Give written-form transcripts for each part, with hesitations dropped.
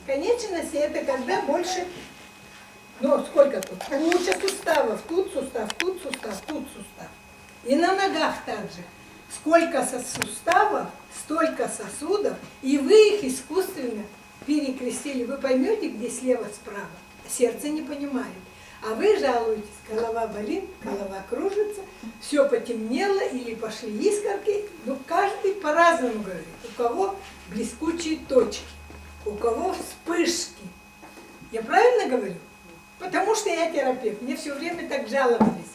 Конечность это когда больше, ну сколько тут? Куча суставов, тут сустав, тут сустав, тут сустав. И на ногах также. Сколько суставов, столько сосудов, и вы их искусственно перекрестили. Вы поймете, где слева, справа. Сердце не понимает. А вы жалуетесь, голова болит, голова кружится, все потемнело или пошли искорки. Ну, каждый по-разному говорит. У кого блескучие точки, у кого вспышки. Я правильно говорю? Потому что я терапевт. Мне все время так жаловались.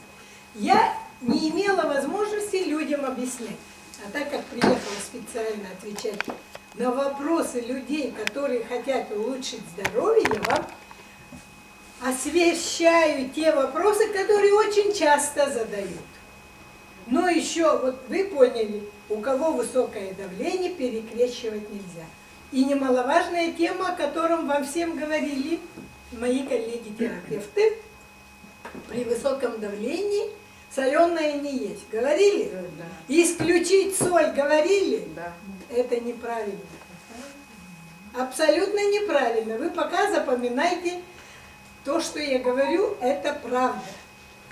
Я не имела возможности людям объяснять. А так как приехала специально отвечать на вопросы людей, которые хотят улучшить здоровье, я вам освещаю те вопросы, которые очень часто задают. Но еще, вот вы поняли, у кого высокое давление, перекрещивать нельзя. И немаловажная тема, о котором вам всем говорили мои коллеги-терапевты, при высоком давлении соленое не есть. Говорили? Да. Исключить соль говорили? Да. Это неправильно. Абсолютно неправильно. Вы пока запоминайте то, что я говорю, это правда.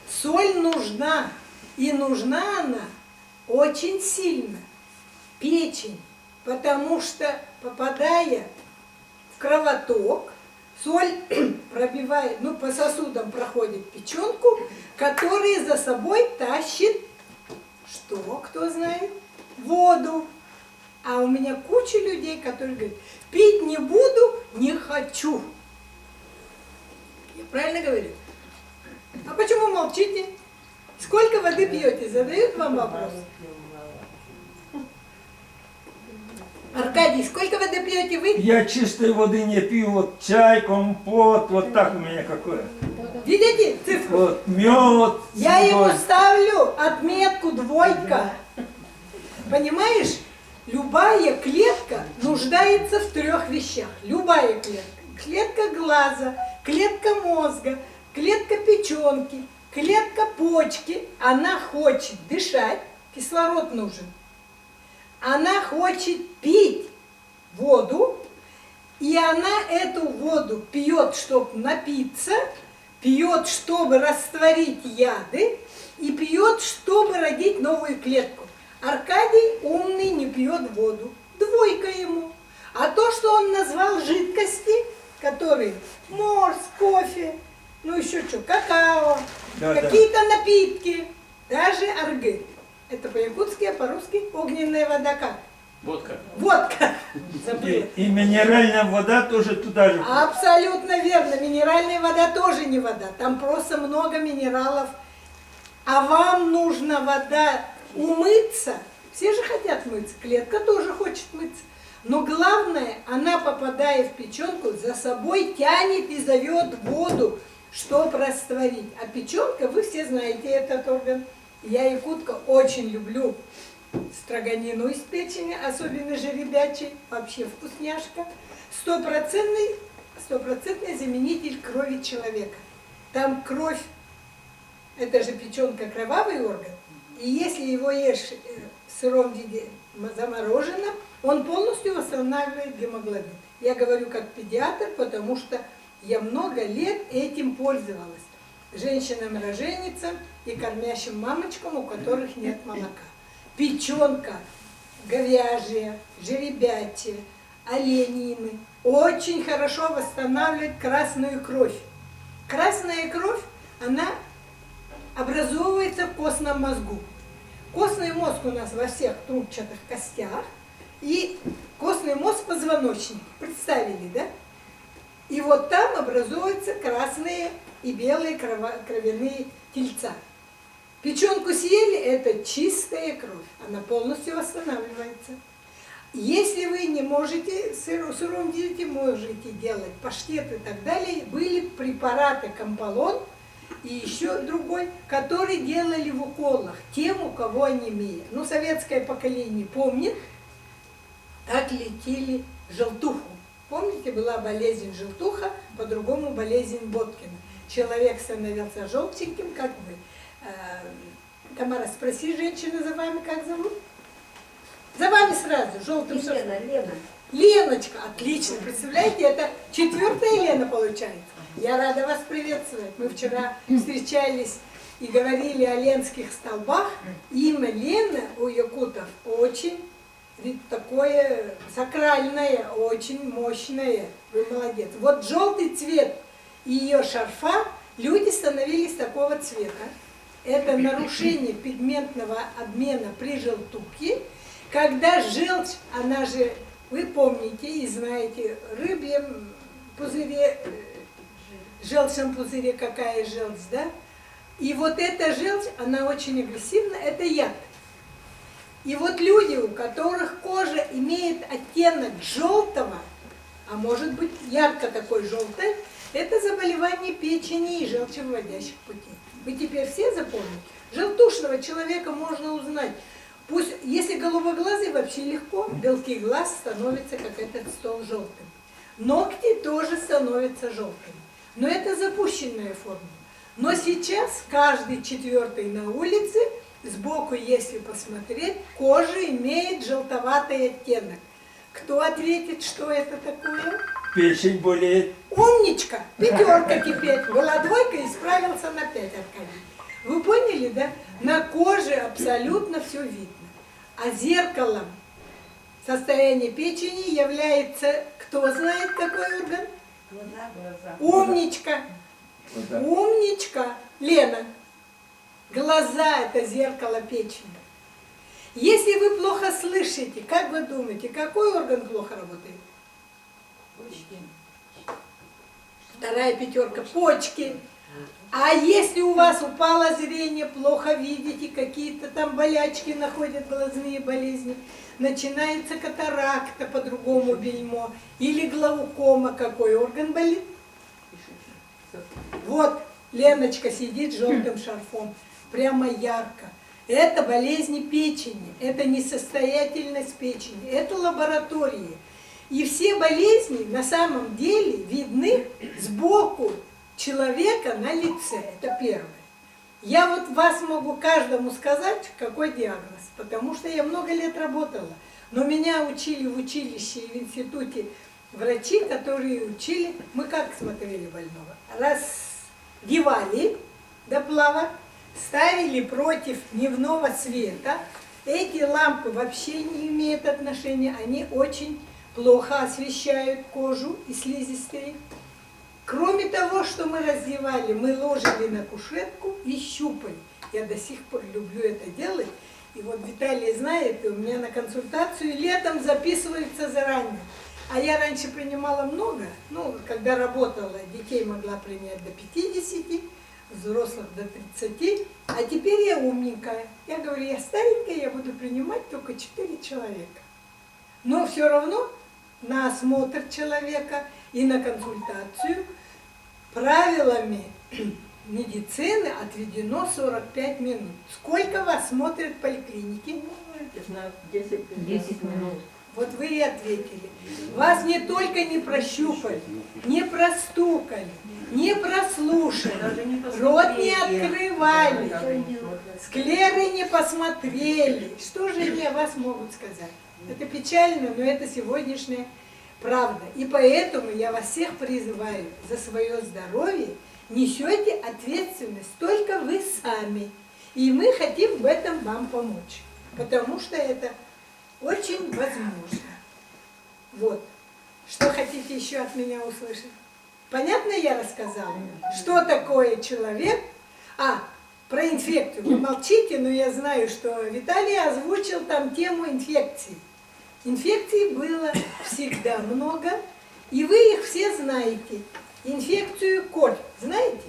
Соль нужна. И нужна она очень сильно. Печень. Потому что, попадая в кровоток, соль пробивает, ну, по сосудам проходит печенку, которая за собой тащит, что, кто знает, воду. А у меня куча людей, которые говорят, пить не буду, не хочу. Я правильно говорю? А почему молчите? Сколько воды пьете? Задают вам вопрос. Аркадий, сколько воды пьете вы? Я чистой воды не пью, вот чай, компот, вот так у меня какое. Видите цифру? Вот мед. Я ему ставлю отметку двойка. Понимаешь? Любая клетка нуждается в 3 вещах. Любая клетка. Клетка глаза, клетка мозга, клетка печенки, клетка почки. Она хочет дышать, кислород нужен. Она хочет пить воду, и она эту воду пьет, чтобы напиться, пьет, чтобы растворить яды, и пьет, чтобы родить новую клетку. Аркадий умный не пьет воду. Двойка ему. А то, что он назвал жидкости, которые морс, кофе, ну еще что, какао, какие-то напитки, даже аргель. Это по-якутски, а по-русски огненная вода как? Водка. Водка. Забыла. И минеральная вода тоже туда же. Абсолютно верно. Минеральная вода тоже не вода. Там просто много минералов. А вам нужна вода умыться. Все же хотят мыться. Клетка тоже хочет мыться. Но главное, она, попадая в печенку, за собой тянет и зовет воду, чтобы растворить. А печенка, вы все знаете этот орган. Я, якутка, очень люблю строганину из печени, особенно жеребячей, вообще вкусняшка. Стопроцентный заменитель крови человека. Там кровь, это же печенка, кровавый орган, и если его ешь в сыром виде, замороженном, он полностью восстанавливает гемоглобин. Я говорю как педиатр, потому что я много лет этим пользовалась. Женщинам-роженицам и кормящим мамочкам, у которых нет молока. Печенка говяжья, жеребячья, оленины очень хорошо восстанавливает красную кровь. Красная кровь, она образовывается в костном мозгу. Костный мозг у нас во всех трубчатых костях, и костный мозг позвоночник. Представили, да? И вот там образуются красные и белые кровяные тельца. Печенку съели, это чистая кровь, она полностью восстанавливается. Если вы не можете, в сыром виде можете делать паштет и так далее, были препараты Комполон и еще другой, которые делали в уколах тем, у кого анемия. Ну, советское поколение помнит, так лечили желтуху. Помните, была болезнь желтуха, по-другому болезнь Боткина. Человек становился желтеньким, как вы. Тамара, спроси женщину за вами, как зовут? За вами сразу, желтым. Лена. Леночка, отлично, представляете, это 4-я Лена получается. Я рада вас приветствовать. Мы вчера встречались и говорили о ленских столбах. Имя Лена у якутов очень такое сакральное, очень мощное. Вы молодец. Вот желтый цвет ее шарфа, люди становились такого цвета. Это нарушение пигментного обмена при желтухе, когда желчь, она же, вы помните и знаете, в рыбьем пузыре, желчном пузыре какая желчь, да? И вот эта желчь, она очень агрессивна, это яд. И вот люди, у которых кожа имеет оттенок желтого, а может быть ярко такой желтый, это заболевание печени и желчевыводящих путей. Вы теперь все запомните? Желтушного человека можно узнать. Пусть, если голубоглазый, вообще легко, белки глаз становятся, как этот стол, желтым. Ногти тоже становятся желтыми. Но это запущенная форма. Но сейчас каждый 4-й на улице, сбоку, если посмотреть, кожа имеет желтоватый оттенок. Кто ответит, что это такое? Печень болеет. Умничка! 5 теперь. Была 2, исправился на 5, Аркадий. Вы поняли, да? На коже абсолютно все видно. А зеркалом состояния печени является, кто знает какой орган? Глаза. Умничка! Умничка! Лена, глаза – это зеркало печени. Если вы плохо слышите, как вы думаете, какой орган плохо работает? Почки. 2-я 5 – почки. А если у вас упало зрение, плохо видите, какие-то там болячки находят, глазные болезни, начинается катаракта, по-другому бельмо, или глаукома, какой орган болит? Вот Леночка сидит с желтым шарфом, прямо ярко. Это болезни печени, это несостоятельность печени, это лаборатории. И все болезни на самом деле видны сбоку человека на лице. Это первое. Я вот вас могу каждому сказать, какой диагноз, потому что я много лет работала. Но меня учили в училище и в институте врачи, которые учили, мы как смотрели больного? Раздевали до плавок, ставили против дневного света. Эти лампы вообще не имеют отношения, они очень плохо освещают кожу и слизистые. Кроме того, что мы раздевали, мы ложили на кушетку и щупали. Я до сих пор люблю это делать. И вот Виталий знает, и у меня на консультацию летом записывается заранее. А я раньше принимала много, когда работала, детей могла принять до 50, взрослых до 30, а теперь я умненькая. Я говорю, я старенькая, я буду принимать только 4 человека. Но все равно на осмотр человека и на консультацию правилами медицины отведено 45 минут. Сколько вас смотрят в поликлинике? 10 минут. Вот вы и ответили. Вас не только не прощупали, не простукали, не прослушали, рот не открывали, склеры не посмотрели. Что же они о вас могут сказать? Это печально, но это сегодняшняя правда. И поэтому я вас всех призываю за свое здоровье, несете ответственность только вы сами. И мы хотим в этом вам помочь, потому что это очень возможно. Вот. Что хотите еще от меня услышать? Понятно я рассказала? Что такое человек? Про инфекцию. Вы молчите, но я знаю, что Виталий озвучил там тему инфекций. Инфекций было всегда много, и вы их все знаете. Инфекцию корь, знаете?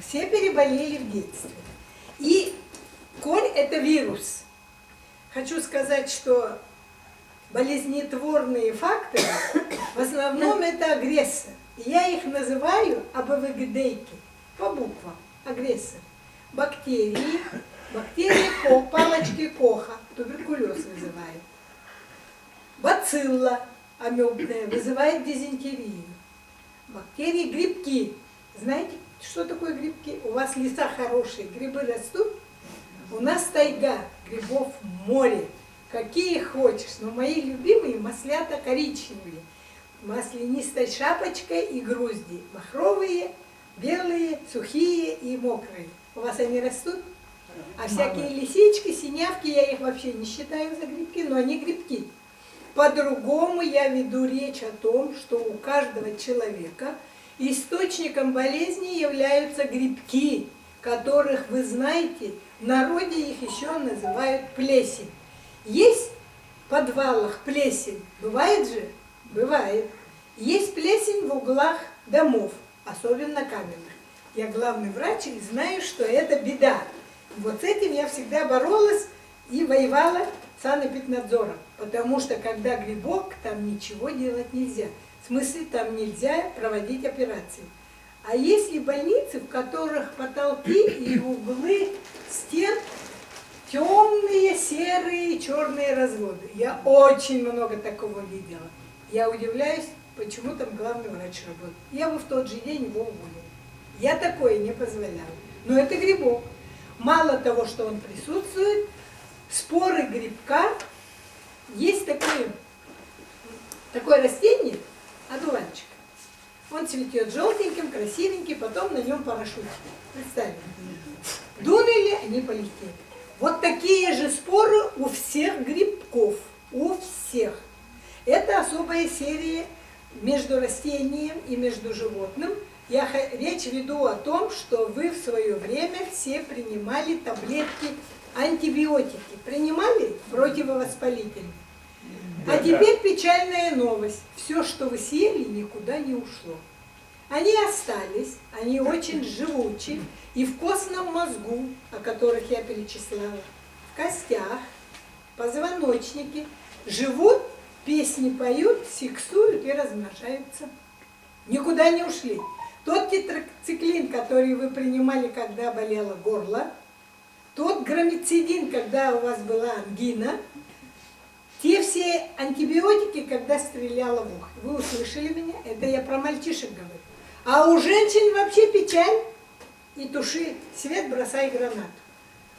Все переболели в детстве. И корь – это вирус. Хочу сказать, что болезнетворные факторы в основном это агрессор. И я их называю АБВГДейки по буквам. Агрессор. Бактерии, палочки Коха, туберкулез вызывает. Бацилла амебная вызывает дизентерию. Бактерии, грибки. Знаете, что такое грибки? У вас леса хорошие, грибы растут. У нас тайга, грибов море. какие хочешь, но мои любимые маслята коричневые, маслянистой шапочкой и грузди, махровые, белые, сухие и мокрые. У вас они растут? А всякие лисички, синявки, я их вообще не считаю за грибки, но они грибки. По-другому я веду речь о том, что у каждого человека источником болезни являются грибки, которых, вы знаете, в народе их еще называют плесень. Есть в подвалах плесень? Бывает же? Бывает. Есть плесень в углах домов, особенно каменных. Я главный врач и знаю, что это беда. Вот с этим я всегда боролась и воевала с санэпиднадзором. Потому что когда грибок, там ничего делать нельзя. В смысле, там нельзя проводить операции. А есть ли больницы, в которых потолки и углы стен темные, серые, черные разводы? Я очень много такого видела. Я удивляюсь, почему там главный врач работает. Я бы в тот же день его уволила. Я такое не позволяла. Но это грибок. Мало того, что он присутствует, споры грибка, есть такое растение, одуванчик. Он цветет желтеньким, красивенький, потом на нем парашютик. Представьте. Дунули, они полетели. Вот такие же споры у всех грибков. У всех. Это особая серия между растением и между животным. Я речь веду о том, что вы в свое время все принимали таблетки, антибиотики. Принимали противовоспалительные. А теперь печальная новость. Все, что вы съели, никуда не ушло. Они остались, они очень живучи и в костном мозгу, о которых я перечисляла, в костях, позвоночнике, живут, песни поют, сексуют и размножаются. Никуда не ушли. Тот тетрациклин, который вы принимали, когда болело горло, тот громицидин, когда у вас была ангина, те все антибиотики, когда стреляла в ухо. Вы услышали меня? Это я про мальчишек говорю. А у женщин вообще печаль. И туши свет, бросай гранату.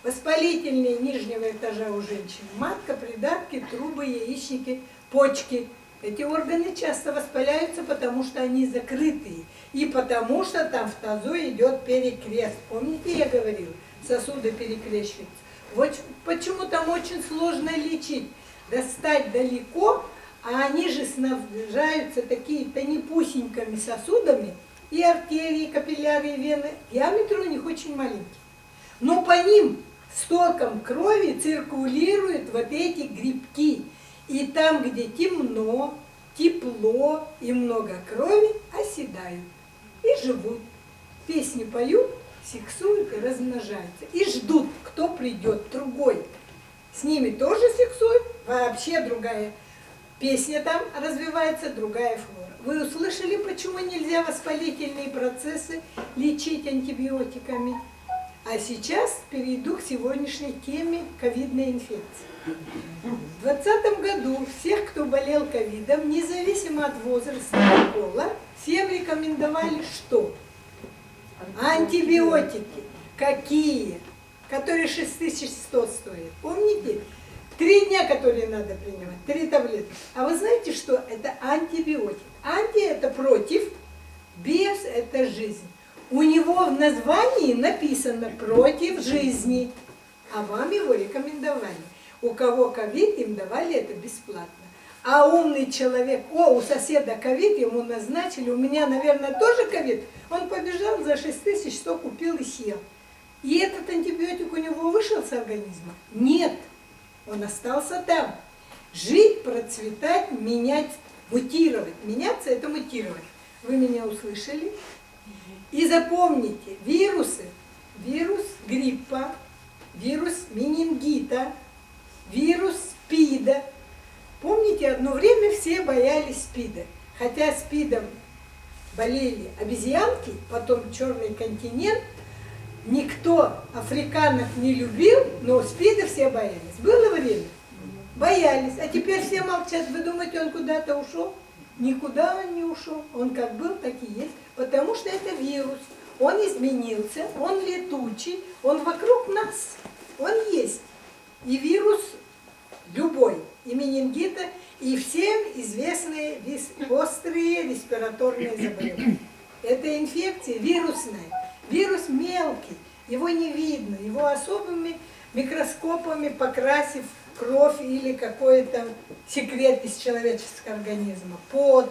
Воспалительные нижнего этажа у женщин. Матка, придатки, трубы, яичники, почки. Эти органы часто воспаляются, потому что они закрытые. И потому что там в тазу идет перекрест. Помните, я говорила? Сосуды перекрещиваются. Вот почему там очень сложно лечить. Достать далеко, а они же снабжаются такими тонипусенькими сосудами, и артерии, и капилляры, и вены. Диаметр у них очень маленький. Но по ним стоком крови циркулируют вот эти грибки. И там, где темно, тепло и много крови, оседают. И живут. Песни поют, сексуют и размножаются. И ждут, кто придет другой. С ними тоже сексуют, вообще другая песня там развивается, другая флора. Вы услышали, почему нельзя воспалительные процессы лечить антибиотиками? А сейчас перейду к сегодняшней теме ковидной инфекции. В 2020 году всех, кто болел ковидом, независимо от возраста и пола, всем рекомендовали что? Антибиотики. Какие? Которые 6100 стоят. Помните? 3 дня, которые надо принимать, 3 таблетки. А вы знаете, что это антибиотик? Анти – это против, биос – это жизнь. У него в названии написано «против жизни», а вам его рекомендовали. У кого ковид, им давали это бесплатно. А умный человек, у соседа ковид, ему назначили, у меня, наверное, тоже ковид, он побежал за 6100, купил и съел. И этот антибиотик у него вышел с организма? Нет, он остался там. Жить, процветать, менять, мутировать. Меняться – это мутировать. Вы меня услышали? И запомните, вирусы, вирус гриппа, вирус менингита, вирус СПИДа. Помните, одно время все боялись СПИДа. Хотя СПИДом болели обезьянки, потом черный континент, никто африканок не любил, но СПИДа все боялись. Было время? Боялись. А теперь все молчат. Вы думаете, он куда-то ушел? Никуда он не ушел. Он как был, так и есть. Потому что это вирус. Он изменился, он летучий, он вокруг нас. Он есть. И вирус любой, и менингита, и всем известные острые респираторные заболевания. Это инфекция вирусная. Вирус мелкий, его не видно, его особыми микроскопами покрасив кровь или какой-то секрет из человеческого организма, пот,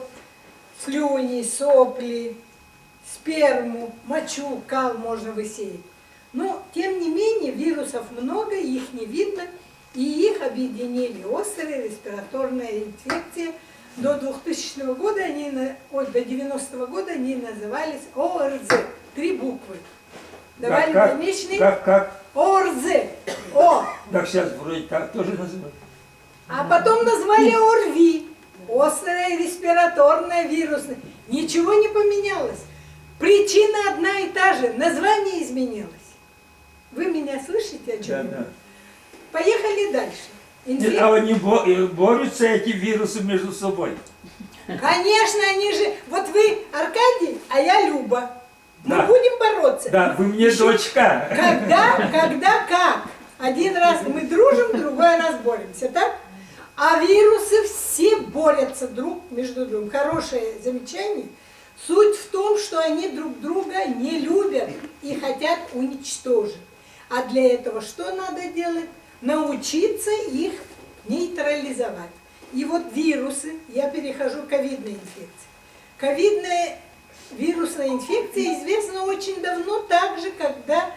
слюни, сопли, сперму, мочу, кал можно высеять. Но, тем не менее, вирусов много, их не видно, и их объединили. Острая респираторная инфекция. До 2000 года, до 90-го года они назывались ОРЗ. 3 буквы. Давали больничный Как? ОРЗ. О. Так сейчас вроде так тоже называют. А потом назвали ОРВИ. Острая респираторная вирусная. Ничего не поменялось. Причина одна и та же. Название изменилось. Вы меня слышите, о чем? Да. Поехали дальше. Нет, а они борются, эти вирусы, между собой. Конечно, они же... Вот вы Аркадий, а я Люба. Мы Да. будем бороться. Да, вы мне дочка. Когда, как? Один раз мы дружим, другой раз боремся, так? А вирусы все борются друг между другом. Хорошее замечание. Суть в том, что они друг друга не любят и хотят уничтожить. А для этого что надо делать? Научиться их нейтрализовать. И вот вирусы, я перехожу к ковидной инфекции. Ковидная вирусная инфекция известна очень давно, так же, когда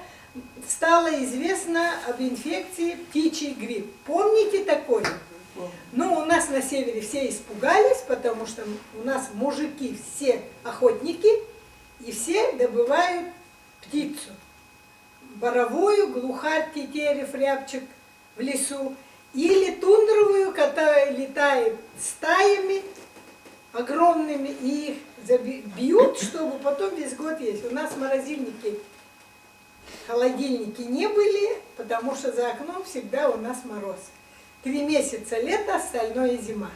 стало известно об инфекции птичий грипп. Помните такое? Ну, у нас на севере все испугались, потому что у нас мужики все охотники, и все добывают птицу. Боровую, глухарь, тетерев, рябчик в лесу, или тундровую, которая летает стаями огромными, и их бьют, чтобы потом весь год есть. У нас морозильники, холодильники не были, потому что за окном всегда у нас мороз. 3 месяца лето, остальное зима.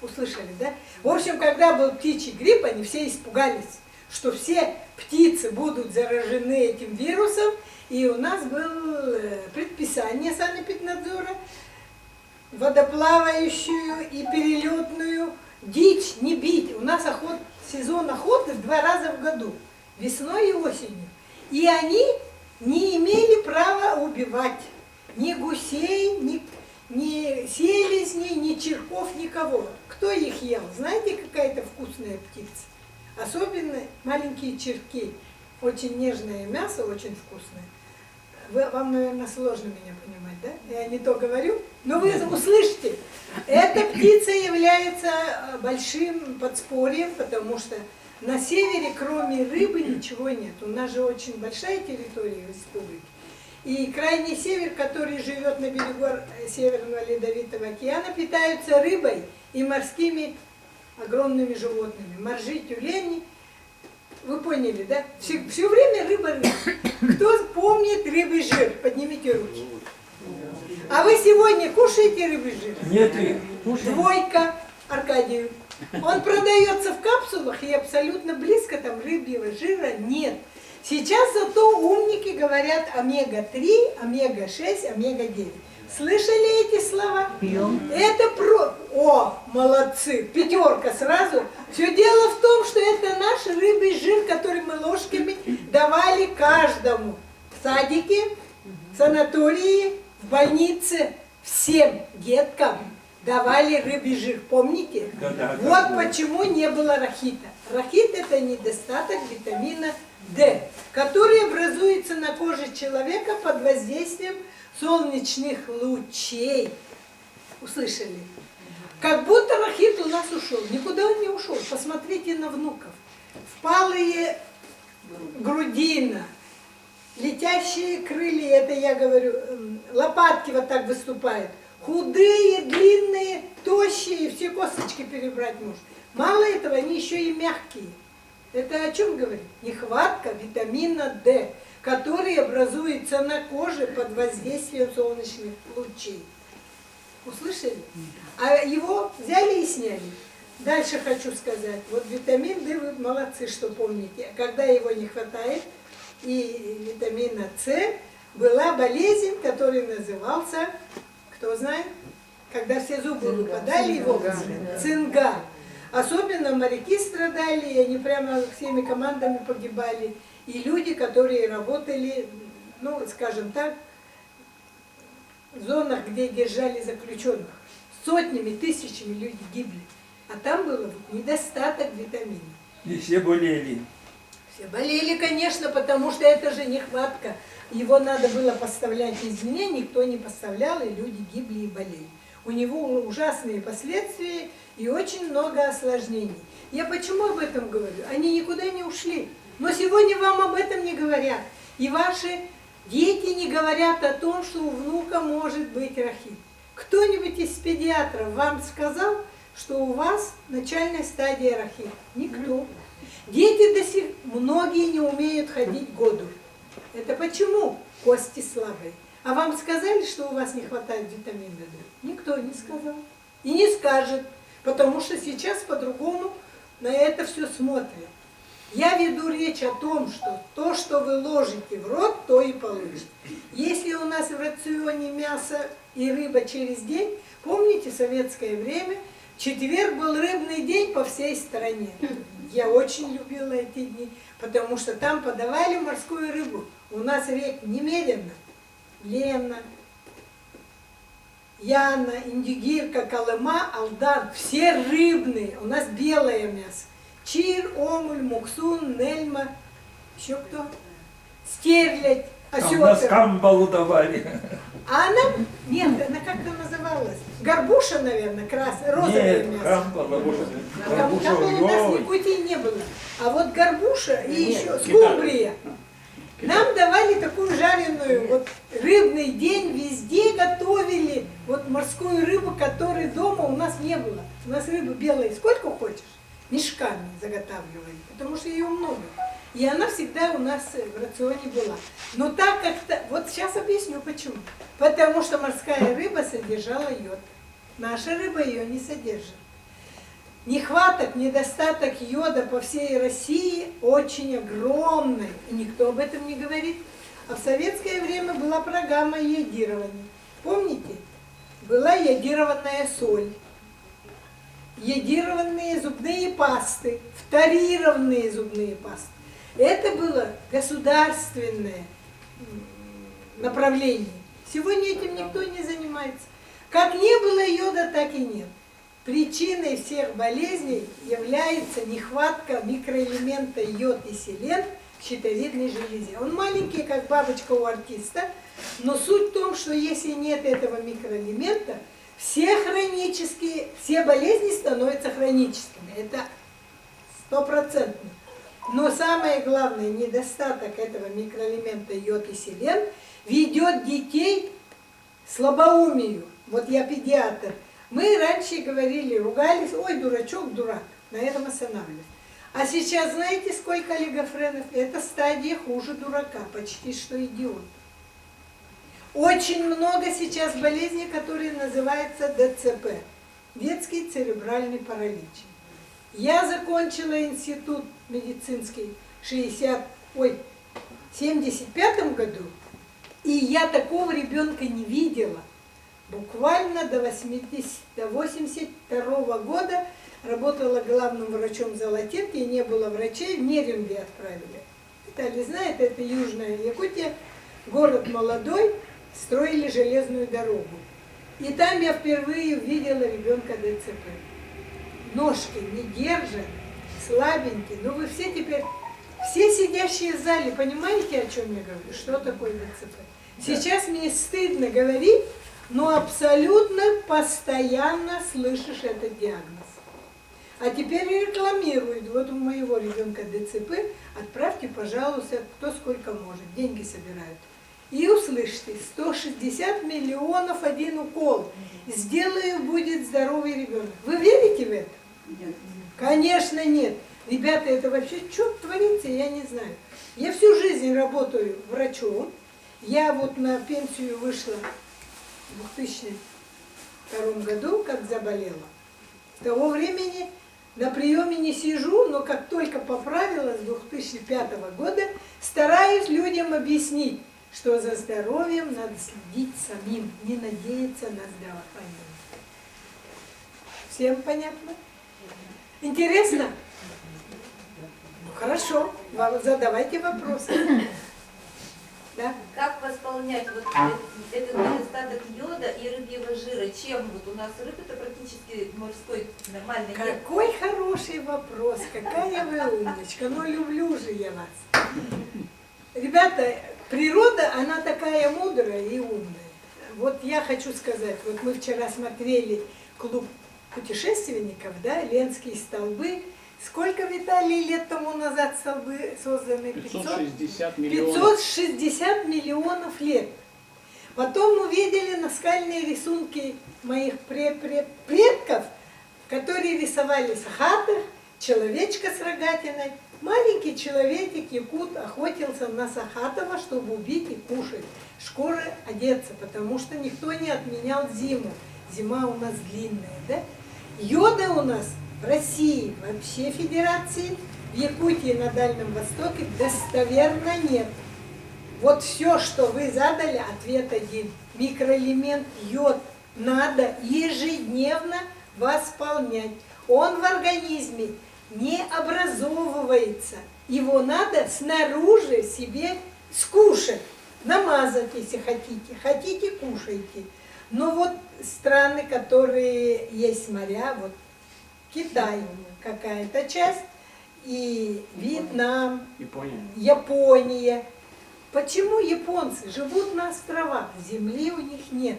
Услышали, да? В общем, когда был птичий грипп, они все испугались, что все птицы будут заражены этим вирусом. И у нас было предписание санэпиднадзора: водоплавающую и перелетную дичь не бить. У нас сезон охоты 2 раза в году, весной и осенью. И они не имели права убивать ни гусей, ни селезней, ни черков, никого. Кто их ел? Знаете, какая-то вкусная птица? Особенно маленькие черки. Очень нежное мясо, очень вкусное. Вам, наверное, сложно меня понимать, да? Я не то говорю, но вы услышите. Эта птица является большим подспорьем, потому что на севере, кроме рыбы, ничего нет. У нас же очень большая территория республики. И крайний север, который живет на берегу Северного Ледовитого океана, питаются рыбой и морскими огромными животными. Моржи, тюлени. Вы поняли, да? Все время рыба. Кто помнит рыбий жир? Поднимите руки. А вы сегодня кушаете рыбий жир? Нет, 2 Аркадию. Он продается в капсулах, и абсолютно близко там рыбьего жира нет. Сейчас зато умники говорят омега-3, омега-6, омега-9. Слышали эти слова? Это О, молодцы, 5 сразу. Все дело в том, что это наш рыбий жир, который мы ложками давали каждому. В садике, в санатории, в больнице, всем деткам давали рыбий жир. Помните? Да. Вот почему не было рахита. Рахит – это недостаток витамина D, который образуется на коже человека под воздействием солнечных лучей. Услышали? Как будто рахит у нас ушел. Никуда он не ушел. Посмотрите на внуков. Впалые грудина, летящие крылья, это я говорю, лопатки вот так выступают. Худые, длинные, тощие, все косточки перебрать можно. Мало этого, они еще и мягкие. Это о чем говорит? Нехватка витамина D, который образуется на коже под воздействием солнечных лучей. Услышали? А его взяли и сняли. Дальше хочу сказать. Вот витамин D, вы молодцы, что помните. Когда его не хватает, и витамина С, была болезнь, которая назывался, кто знает? когда все зубы выпадали, его цинга. Особенно моряки страдали, и они прямо всеми командами погибали. И люди, которые работали, ну, скажем так, в зонах, где держали заключенных. Сотнями, тысячами люди гибли. А там был недостаток витаминов. И все болели. Все болели, конечно, потому что это же нехватка. Его надо было поставлять извне, никто не поставлял, и люди гибли и болели. У него ужасные последствия и очень много осложнений. Я почему об этом говорю? Они никуда не ушли. Но сегодня вам об этом не говорят. И ваши дети не говорят о том, что у внука может быть рахит. Кто-нибудь из педиатров вам сказал, что у вас начальная стадия рахит? Никто. Дети до сих многие не умеют ходить году. Это почему? Кости слабые. А вам сказали, что у вас не хватает витамина D? Никто не сказал. И не скажет, потому что сейчас по-другому на это все смотрят. Я веду речь о том, что то, что вы ложите в рот, то и получите. Если у нас в рационе мясо и рыба через день, помните, в советское время, четверг был рыбный день по всей стране. Я очень любила эти дни, потому что там подавали морскую рыбу. У нас рек немедленно. Лена, Яна, Индигирка, Колыма, Алдан. Все рыбные. У нас белое мясо. Чир, омуль, муксун, нельма. Еще кто? Стерлядь, А у нас осетр. камбалу давали. А она, нет, она как-то называлась. Горбуша, наверное, розовое Нет, мясо. камбала. Горбуша Камбала у нас в ой. Якутии не было. А вот горбуша и еще скумбрия. Нам давали такую жареную, вот рыбный день, везде готовили вот морскую рыбу, которой дома у нас не было. У нас рыбы белые сколько хочешь, мешками заготавливали, потому что ее много. И она всегда у нас в рационе была. Но так как-то, вот сейчас объясню почему. Потому что морская рыба содержала йод. Наша рыба ее не содержит. Нехваток, недостаток йода по всей России очень огромный. И никто об этом не говорит. А в советское время была программа йодирования. Помните? Была йодированная соль, йодированные зубные пасты, фторированные зубные пасты. Это было государственное направление. Сегодня этим никто не занимается. Как не было йода, так и нет. Причиной всех болезней является нехватка микроэлемента йод и селен в щитовидной железе. Он маленький, как бабочка у артиста, но суть в том, что если нет этого микроэлемента, все болезни становятся хроническими. Это 100%. Но самое главное, недостаток этого микроэлемента йод и селен ведет детей к слабоумию. Вот я педиатр. Мы раньше говорили, ругались, ой, дурачок, дурак, на этом останавливались. А сейчас знаете, сколько олигофренов? Это стадия хуже дурака, почти что идиот. Очень много сейчас болезней, которые называются ДЦП, детский церебральный паралич. Я закончила институт медицинский в 75 году, и я такого ребенка не видела. Буквально до 82 года работала главным врачом Золотинки, и не было врачей, в Нерюнгри отправили. Виталий знает, это Южная Якутия, город молодой, строили железную дорогу. И там я впервые увидела ребенка ДЦП. Ножки не держат, слабенький. Ну вы все теперь, все сидящие в зале, понимаете, о чем я говорю? Что такое ДЦП? Сейчас мне стыдно говорить, но абсолютно постоянно слышишь этот диагноз. А теперь рекламируют. Вот у моего ребенка ДЦП, отправьте, пожалуйста, кто сколько может. Деньги собирают. И услышьте, 160 миллионов один укол. Сделаю, будет здоровый ребенок. Вы верите в это? Нет. Конечно, нет. Ребята, это вообще что творится, я не знаю. Я всю жизнь работаю врачом. Я вот на пенсию вышла в 2002 году, как заболела. С того времени на приеме не сижу, но как только поправилась с 2005 года, стараюсь людям объяснить, что за здоровьем надо следить самим, не надеяться на здравоохранение. Всем понятно? Интересно? Ну, хорошо, задавайте вопросы. Да? Как восполнять вот этот недостаток йода и рыбьего жира? Чем вот у нас рыба это практически морской нормальный нет? Какой хороший вопрос, какая вы умничка, ну люблю же я вас. Ребята, природа, она такая мудрая и умная. Вот я хочу сказать, вот мы вчера смотрели клуб путешественников, да, Ленские столбы. Сколько, Виталий, лет тому назад столбы созданы? 560 миллионов. 560 миллионов лет. Потом мы видели наскальные рисунки моих предков, которые рисовали сахатых, человечка с рогатиной. Маленький человечек, якут, охотился на сахатова, чтобы убить и кушать. Шкуры одеться, потому что никто не отменял зиму. Зима у нас длинная, да? Йода у нас в России, вообще федерации, в Якутии, на Дальнем Востоке достоверно нет. Вот все, что вы задали, ответ один. Микроэлемент йод надо ежедневно восполнять. Он в организме не образовывается. Его надо снаружи себе скушать, намазать, если хотите. Хотите, кушайте. Но вот страны, которые есть моря, вот Китай какая-то часть, и Вьетнам, Япония. Почему японцы живут на островах? Земли у них нет.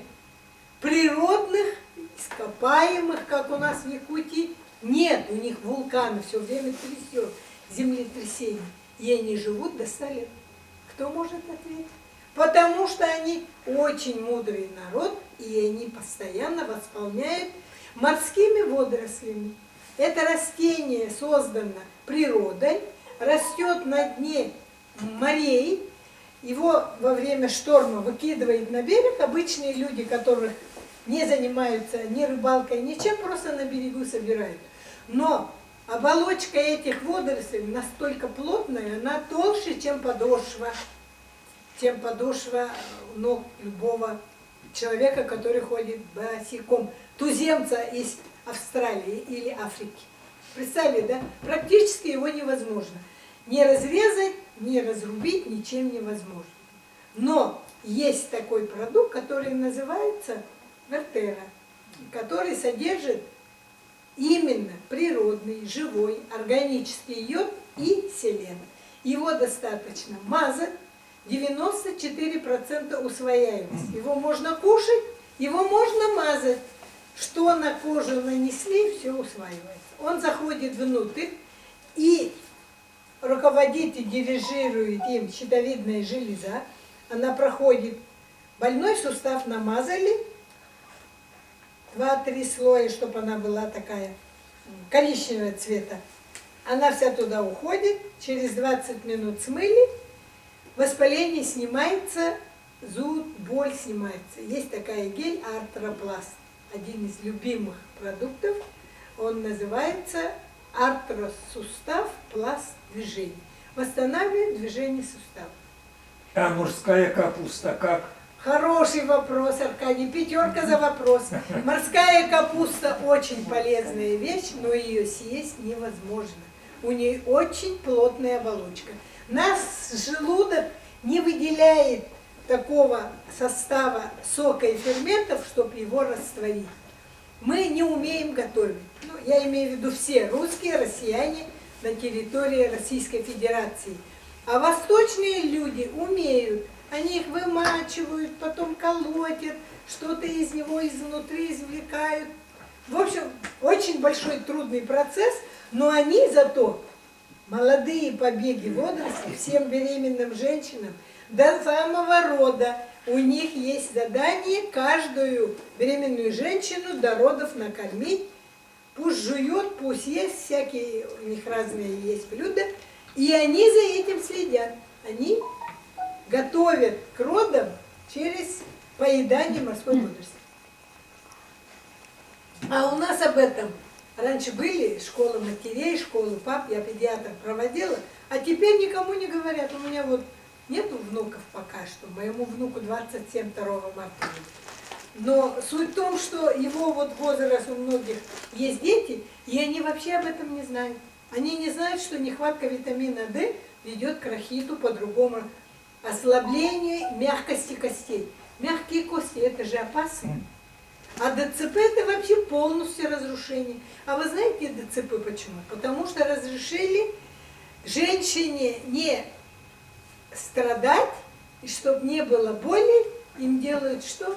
Природных, ископаемых, как у нас в Якутии, нет. У них вулканы все время трясет, землетрясение. И они живут до 100 лет. Кто может ответить? Потому что они очень мудрый народ, и они постоянно восполняют морскими водорослями. Это растение создано природой, растет на дне морей, его во время шторма выкидывает на берег. Обычные люди, которые не занимаются ни рыбалкой, ничем, просто на берегу собирают. Но оболочка этих водорослей настолько плотная, она толще, чем подошва ног любого человека, который ходит босиком. Туземца из Австралии или Африки. Представили, да? Практически его невозможно. Не разрезать, не разрубить ничем невозможно. Но есть такой продукт, который называется вертера, который содержит именно природный, живой, органический йод и селен. Его достаточно мазать, 94% усвояемость. Его можно кушать, его можно мазать. Что на кожу нанесли, все усваивается. Он заходит внутрь и руководит и дирижирует им щитовидная железа. Она проходит, больной сустав намазали, 2-3 слоя, чтобы она была такая коричневого цвета. Она вся туда уходит, через 20 минут смыли, воспаление снимается, зуд, боль снимается. Есть такая гель Артропласт, один из любимых продуктов. Он называется артросустав пласт движения. Восстанавливает движение сустава. А морская капуста как? Хороший вопрос, Аркадий. 5 за вопрос. Морская капуста очень полезная вещь, но ее съесть невозможно. У нее очень плотная оболочка. Наш желудок не выделяет такого состава сока и ферментов, чтобы его растворить. Мы не умеем готовить. Ну, я имею в виду все русские, россияне на территории Российской Федерации. А восточные люди умеют. Они их вымачивают, потом колотят, что-то из него изнутри извлекают. В общем, очень большой трудный процесс, но они зато, молодые побеги водорослей, всем беременным женщинам, до самого рода, у них есть задание каждую беременную женщину до родов накормить. Пусть жует, пусть ест, всякие у них разные есть блюда. И они за этим следят. Они готовят к родам через поедание морской водоросли. А у нас об этом раньше были школы матерей, школы пап, я педиатр проводила, а теперь никому не говорят. У меня вот нету внуков пока что, моему внуку 27 2 марта будет. Но суть в том, что его вот возраст у многих есть дети, и они вообще об этом не знают. Они не знают, что нехватка витамина D ведет к рахиту, по-другому ослаблению мягкости костей. Мягкие кости – это же опасно. А ДЦП – это вообще полностью разрушение. А вы знаете ДЦП почему? Потому что разрешили женщине не страдать, и чтобы не было боли, им делают что?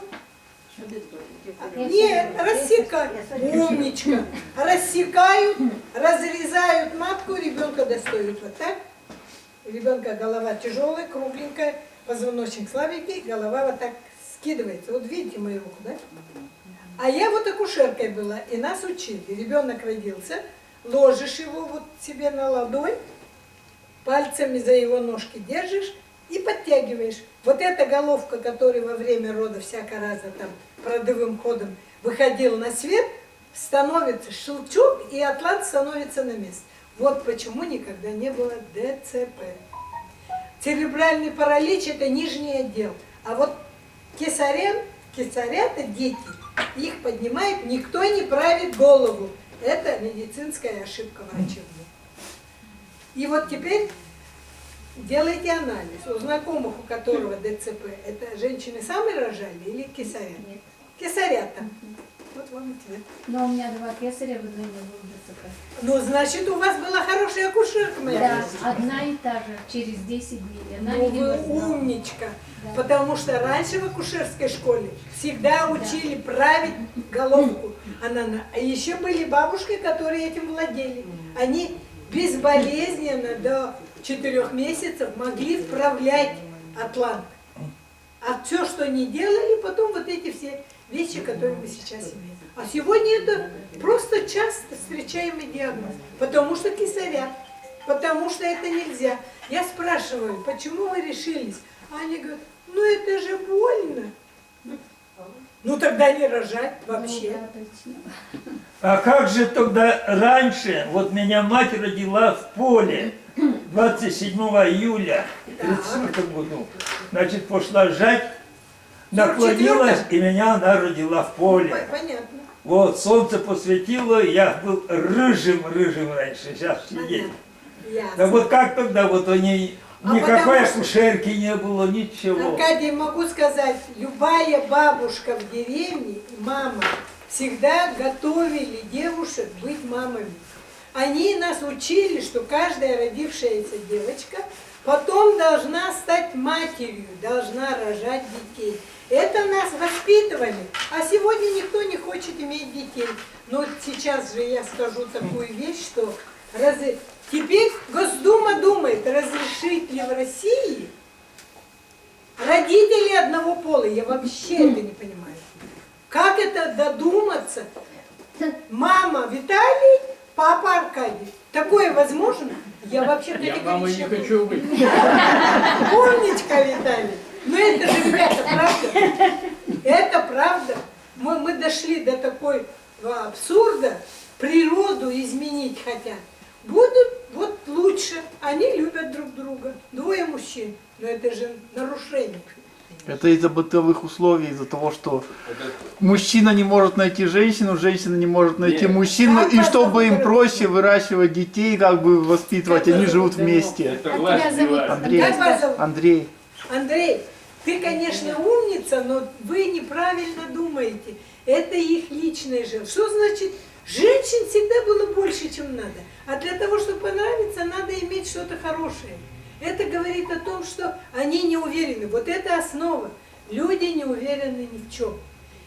Не, рассекают. Умничка. Рассекают, разрезают матку, ребенка достают вот так. У ребенка голова тяжелая, кругленькая, позвоночник слабенький, голова вот так скидывается. Вот видите мою руку, да? А я вот акушеркой была, и нас учили. Ребенок родился, ложишь его вот себе на ладонь, пальцами за его ножки держишь и подтягиваешь. Вот эта головка, которая во время рода всяко раза там продовым ходом выходила на свет, становится щелчок, и атлант становится на место. Вот почему никогда не было ДЦП. Церебральный паралич – это нижний отдел. А вот кесарята дети, их поднимает, никто не правит голову. Это медицинская ошибка врачебная. И вот теперь делайте анализ. У знакомых, у которого ДЦП, это женщины сами рожали или кесарят? Нет. Кесарята. Вот вам ответ. Но у меня 2 кесаря, в одной не было ДЦП. Ну, значит, у вас была хорошая акушерка, моя. Да, одна и та же, через 10 дней. Она Ну, не вы знала. умничка. Да. Потому что раньше в акушерской школе всегда учили править головку. А еще были бабушки, которые этим владели. Они безболезненно до 4 месяцев могли вправлять атлант. А все, что не делали, потом вот эти все вещи, которые мы сейчас имеем. А сегодня это просто часто встречаемый диагноз. Потому что кесарят. Потому что это нельзя. Я спрашиваю, почему вы решились? А они говорят, ну это же больно. Ну тогда не рожать вообще. Ну, да, точно. А как же тогда раньше, вот меня мать родила в поле 27 июля 1934 году. Значит, пошла жать, наклонилась, и меня она родила в поле. Понятно. Вот, солнце посветило, я был рыжим раньше, сейчас сидеть. Ясно. Да вот как тогда, вот они, А никакой потому что- акушерки не было, ничего. Аркадий, могу сказать, любая бабушка в деревне, и мама, всегда готовили девушек быть мамами. Они нас учили, что каждая родившаяся девочка потом должна стать матерью, должна рожать детей. Это нас воспитывали. А сегодня никто не хочет иметь детей. Но сейчас же я скажу такую вещь, что теперь Госдума думает, разрешить ли в России родителей одного пола. Я вообще это не понимаю. Как это додуматься? Мама Виталий, папа Аркадий. Такое возможно? Я вообще Я мамой не категорично хочу быть. Умничка, Виталий. Но это же, ребята, правда. Это правда. Мы дошли до такой абсурда. Природу изменить хотят. Будут вот лучше. Они любят друг друга. 2 мужчин. Но это же нарушение. Это из-за бытовых условий, из-за того, что мужчина не может найти женщину, женщина не может найти Нет. мужчину, Как и вас чтобы им зовут? проще выращивать детей, как бы воспитывать, Как они вас живут зовут? вместе. Это Как власть тебя зовут? сбивает. Андрей. Как вас зовут? Андрей. Андрей, ты, конечно, умница, но вы неправильно думаете. Это их личное желание. Что значит, женщин всегда было больше, чем надо. А для того, чтобы понравиться, надо иметь что-то хорошее. Это говорит о том, что они не уверены. Вот это основа. Люди не уверены ни в чем.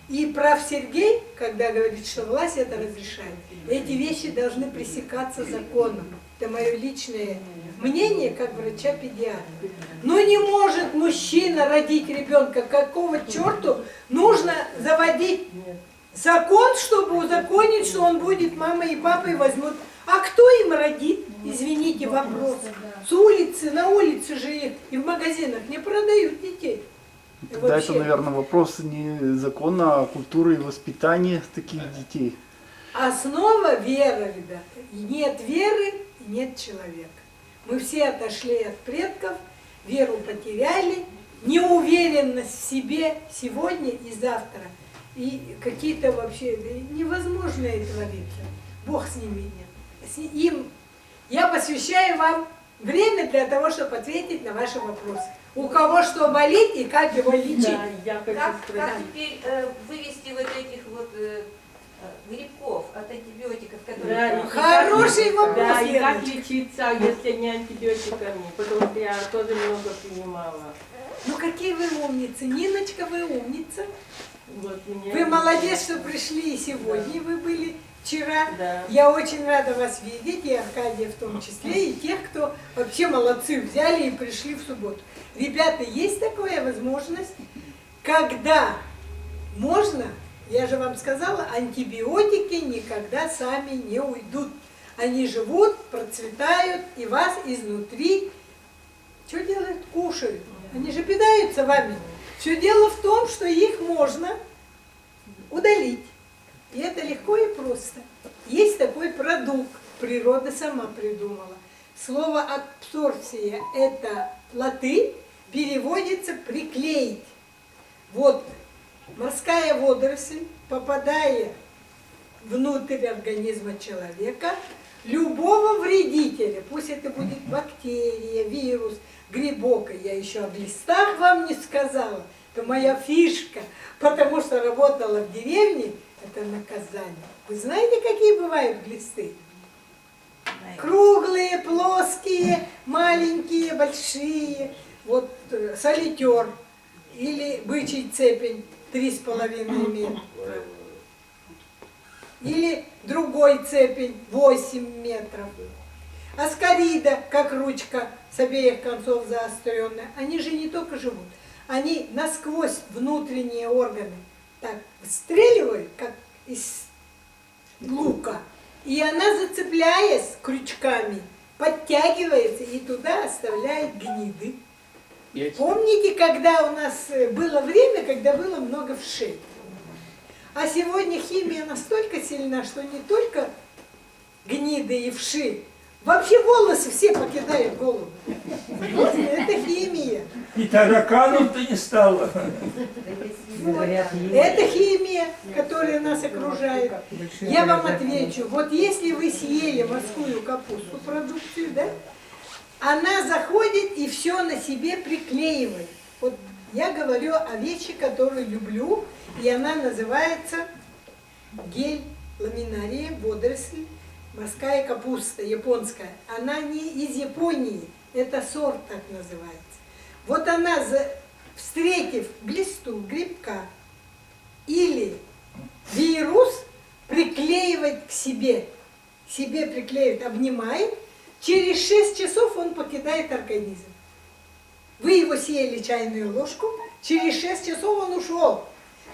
И прав Сергей, когда говорит, что власть это разрешает, эти вещи должны пресекаться законом. Это мое личное мнение, как врача-педиатра. Но не может мужчина родить ребенка. Какого черту нужно заводить закон, чтобы узаконить, что он будет мамой и папой возьмут. А кто им родит? Извините, вопрос. С улицы, на улице же и в магазинах не продают детей. Тогда Вообще. это, наверное, вопрос не закона, а культуры и воспитания таких детей. Основа вера, ребята. Нет веры, нет человека. Мы все отошли от предков, веру потеряли, неуверенность в себе сегодня и завтра. и какие-то вообще невозможные творится. Бог с ними. Им я посвящаю вам время для того, чтобы ответить на ваши вопросы. У кого что болит и как его лечить. Да, я хочу Как спросить. теперь вывести вот этих вот грибков от антибиотиков, Да, которые... и Хороший как- вопрос, Да, и как Леночка. лечиться, если не антибиотиками? Потому что я тоже много принимала. Ну какие вы умницы. Ниночка, вы умница. Вот мне... Вы молодец, что пришли и сегодня. Вы были вчера. Да. Я очень рада вас видеть, и Аркадия в том числе, и тех, кто вообще молодцы, взяли и пришли в субботу. Ребята, есть такая возможность, когда можно, я же вам сказала, антибиотики никогда сами не уйдут. Они живут, процветают, и вас изнутри, что делают? Кушают. Они же питаются вами. Все дело в том, что их можно удалить. И это легко и просто. Есть такой продукт, природа сама придумала. Слово абсорбция – это латынь, переводится приклеить. Вот морская водоросль, попадая внутрь организма человека, любого вредителя, пусть это будет бактерия, вирус, грибок, я еще о глистах вам не сказала, это моя фишка, потому что работала в деревне, это наказание. Вы знаете, какие бывают глисты? Круглые, плоские, маленькие, большие. Вот солитер или бычий цепень 3,5 метра. Или другой цепень 8 метров. Аскарида, как ручка, с обеих концов заостренная. Они же не только живут, они насквозь внутренние органы так встреливают, как из лука. И она, зацепляясь крючками, подтягивается и туда оставляет гниды. Помните, когда у нас было время, когда было много вшей? А сегодня химия настолько сильна, что не только гниды и вши, вообще волосы все покидают голову. Это химия. И тараканов-то не стало. Это химия, которая нас окружает. Я вам отвечу, вот если вы съели морскую капусту, продукцию, да, она заходит и все на себе приклеивает. Вот я говорю о вещи, которую люблю, и она называется гель ламинария, водоросль, морская капуста, японская. Она не из Японии, это сорт так называется. Вот она, встретив глисту, грибка или вирус, приклеивает к себе приклеивает, обнимает, через 6 часов он покидает организм. Вы его съели чайную ложку, через 6 часов он ушел.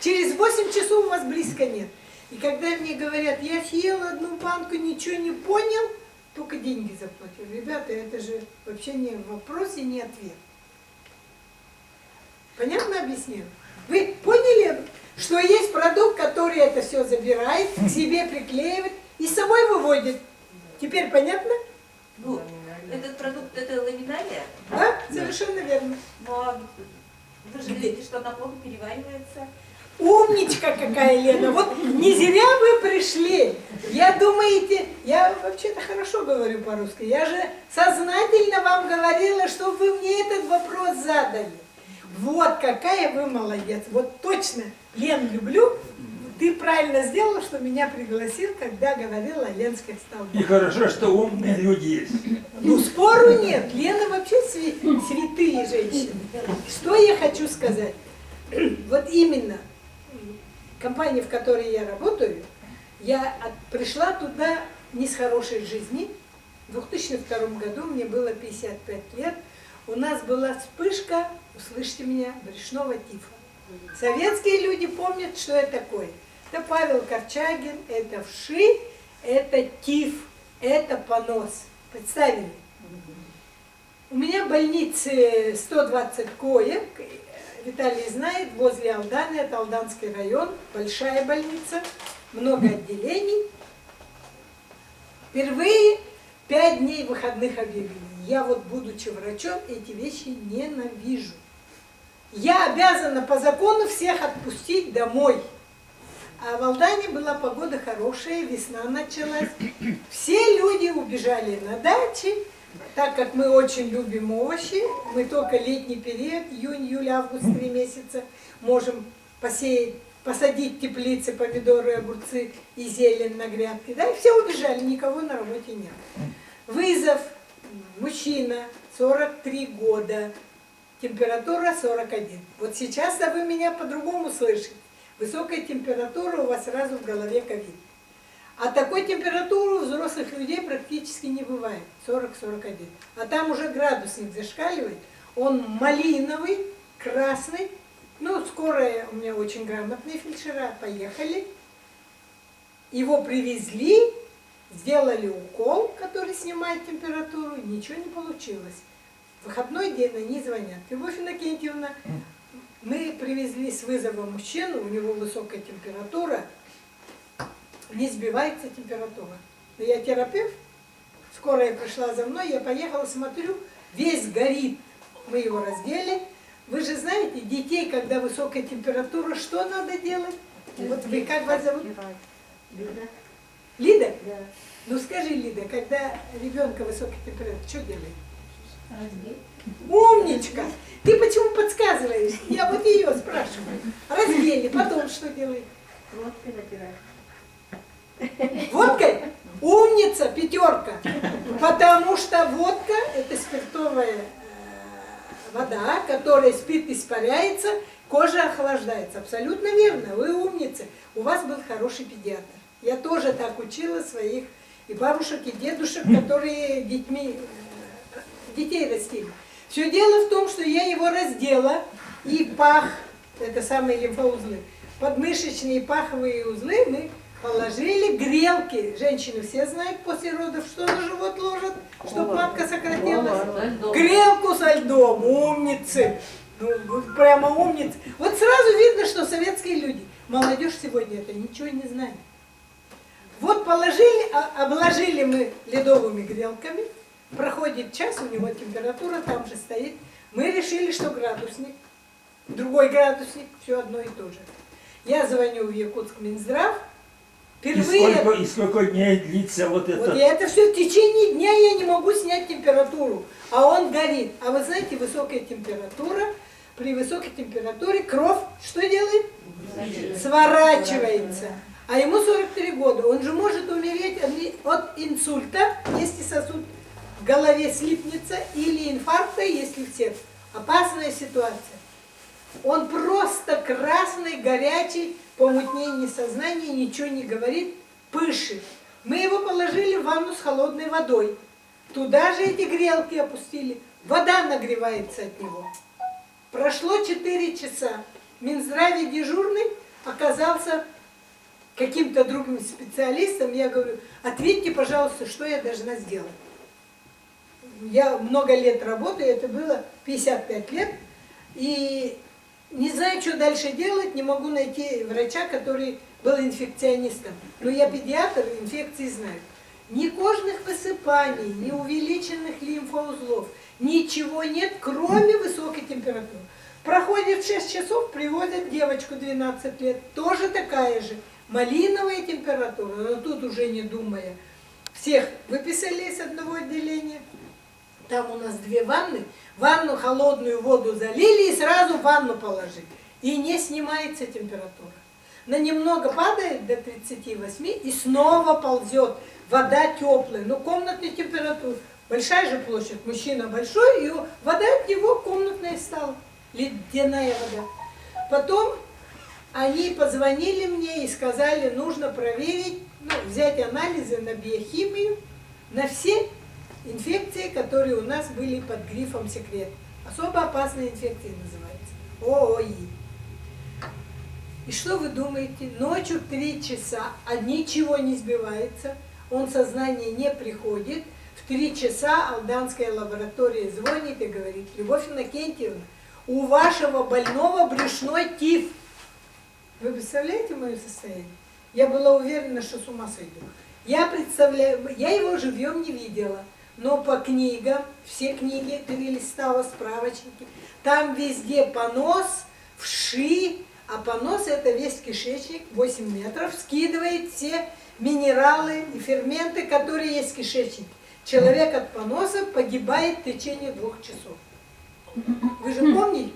Через 8 часов у вас близко нет. И когда мне говорят, я съела одну банку, ничего не понял, только деньги заплатил. Ребята, это же вообще не вопрос и не ответ. Понятно объяснила? Вы поняли, что есть продукт, который это все забирает, к себе приклеивает и с собой выводит? Теперь понятно? Ну, этот продукт, это ламинария, Да? Совершенно верно. но вы же говорите, что она плохо переваривается. Умничка какая, Лена. Вот не зря вы пришли. Я думаете, я вообще-то хорошо говорю по-русски. Я же сознательно вам говорила, чтобы вы мне этот вопрос задали. Вот какая вы молодец. Вот точно, Лен, люблю. Ты правильно сделала, что меня пригласил, когда говорила о Ленской столбе. И хорошо, что умные люди есть. Ну, спору нет. Лена вообще святые женщины. Что я хочу сказать? Вот именно компания, в которой я работаю, я пришла туда не с хорошей жизни. В 2002 году мне было 55 лет. У нас была вспышка, услышьте меня, брюшного тифа. Советские люди помнят, что это такое. Это Павел Корчагин, это вши, это тиф, это понос. Представили? У меня в больнице 120 коек, Виталий знает, возле Алданы, это Алданский район, большая больница, много отделений. Впервые 5 дней выходных объявили. Я вот, будучи врачом, эти вещи ненавижу. Я обязана по закону всех отпустить домой. А в Алдане была погода хорошая, весна началась. Все люди убежали на дачи, так как мы очень любим овощи. Мы только летний период, июнь, июль, август, 3 месяца, можем посадить теплицы, помидоры, огурцы и зелень на грядке. Да, и все убежали, никого на работе нет. Вызов, мужчина, 43 года, температура 41. Вот сейчас вы меня по-другому слышите. Высокая температура, у вас сразу в голове ковид. А такой температуры у взрослых людей практически не бывает, 40-41. А там уже градусник зашкаливает, он малиновый, красный. Ну, скорая, у меня очень грамотные фельдшера, поехали. Его привезли, сделали укол, который снимает температуру, ничего не получилось. В выходной день они звонят. Любовь Иннокентьевна, мы привезли с вызова мужчину, у него высокая температура, не сбивается температура. Но я терапевт, скорая пришла за мной, я поехала, смотрю, весь горит. Мы его раздели. Вы же знаете, детей, когда высокая температура, что надо делать? Вот вы, как вас зовут? Лида? Лида? Да. Ну скажи, Лида, когда ребенка высокая температура, что делает? Разбей. Умничка! Ты почему подсказываешь? Я вот ее спрашиваю. Раздели, потом что делает? Водкой натираю. Водкой? Умница, 5. Потому что водка – это спиртовая вода, которая спирт испаряется, кожа охлаждается. Абсолютно верно, вы умница. У вас был хороший педиатр. Я тоже так учила своих и бабушек, и дедушек, которые детей растили. Все дело в том, что я его раздела, и пах, это самые лимфоузлы, подмышечные паховые узлы мы положили, грелки. Женщины все знают после родов, что на живот ложат, чтобы матка сократилась. Грелку со льдом, умницы. Ну, прямо умницы. Вот сразу видно, что советские люди. Молодежь сегодня это ничего не знает. Вот положили, обложили мы ледовыми грелками. Проходит час, у него температура там же стоит. Мы решили, что градусник, другой градусник, все одно и то же. Я звоню в Якутск Минздрав. Впервые... И сколько дней длится вот это? Вот это все в течение дня я не могу снять температуру, а он горит. А вы знаете, высокая температура, при высокой температуре кровь что делает? Сворачивается. А ему 43 года, он же может умереть от инсульта, если сосуд в голове слипнется, или инфаркта, если в сердце. Опасная ситуация. Он просто красный, горячий, помутнение сознания, ничего не говорит, пышет. Мы его положили в ванну с холодной водой. Туда же эти грелки опустили. Вода нагревается от него. Прошло 4 часа. В Минздраве дежурный оказался каким-то другим специалистом. Я говорю, ответьте, пожалуйста, что я должна сделать. Я много лет работаю, это было 55 лет. И не знаю, что дальше делать, не могу найти врача, который был инфекционистом. Но я педиатр, инфекции знаю. Ни кожных высыпаний, ни увеличенных лимфоузлов, ничего нет, кроме высокой температуры. Проходит 6 часов, приводят девочку 12 лет, тоже такая же. Малиновая температура, но тут уже не думая. Всех выписали из одного отделения. Там у нас 2 ванны. Ванну, холодную воду залили и сразу в ванну положили. И не снимается температура. Но немного падает до 38 и снова ползет. Вода теплая, но комнатная температура. Большая же площадь, мужчина большой, и вода от него комнатная стала. Ледяная вода. Потом они позвонили мне и сказали, нужно проверить, взять анализы на биохимию, на все инфекции, которые у нас были под грифом секрет. Особо опасные инфекции называются. ООИ. И что вы думаете? Ночью в 3 часа, а ничего не сбивается, он в сознание не приходит. В 3 часа Алданская лаборатория звонит и говорит, Любовь Иннокентьевна, у вашего больного брюшной тиф. Вы представляете мое состояние? Я была уверена, что с ума сойду. Я представляю, я его живьем не видела. Но по книгам, все книги перелистала, справочники, там везде понос, вши, А понос это весь кишечник, 8 метров, скидывает все минералы и ферменты, которые есть в кишечнике. Человек от поноса погибает в течение 2 часов. Вы же помните,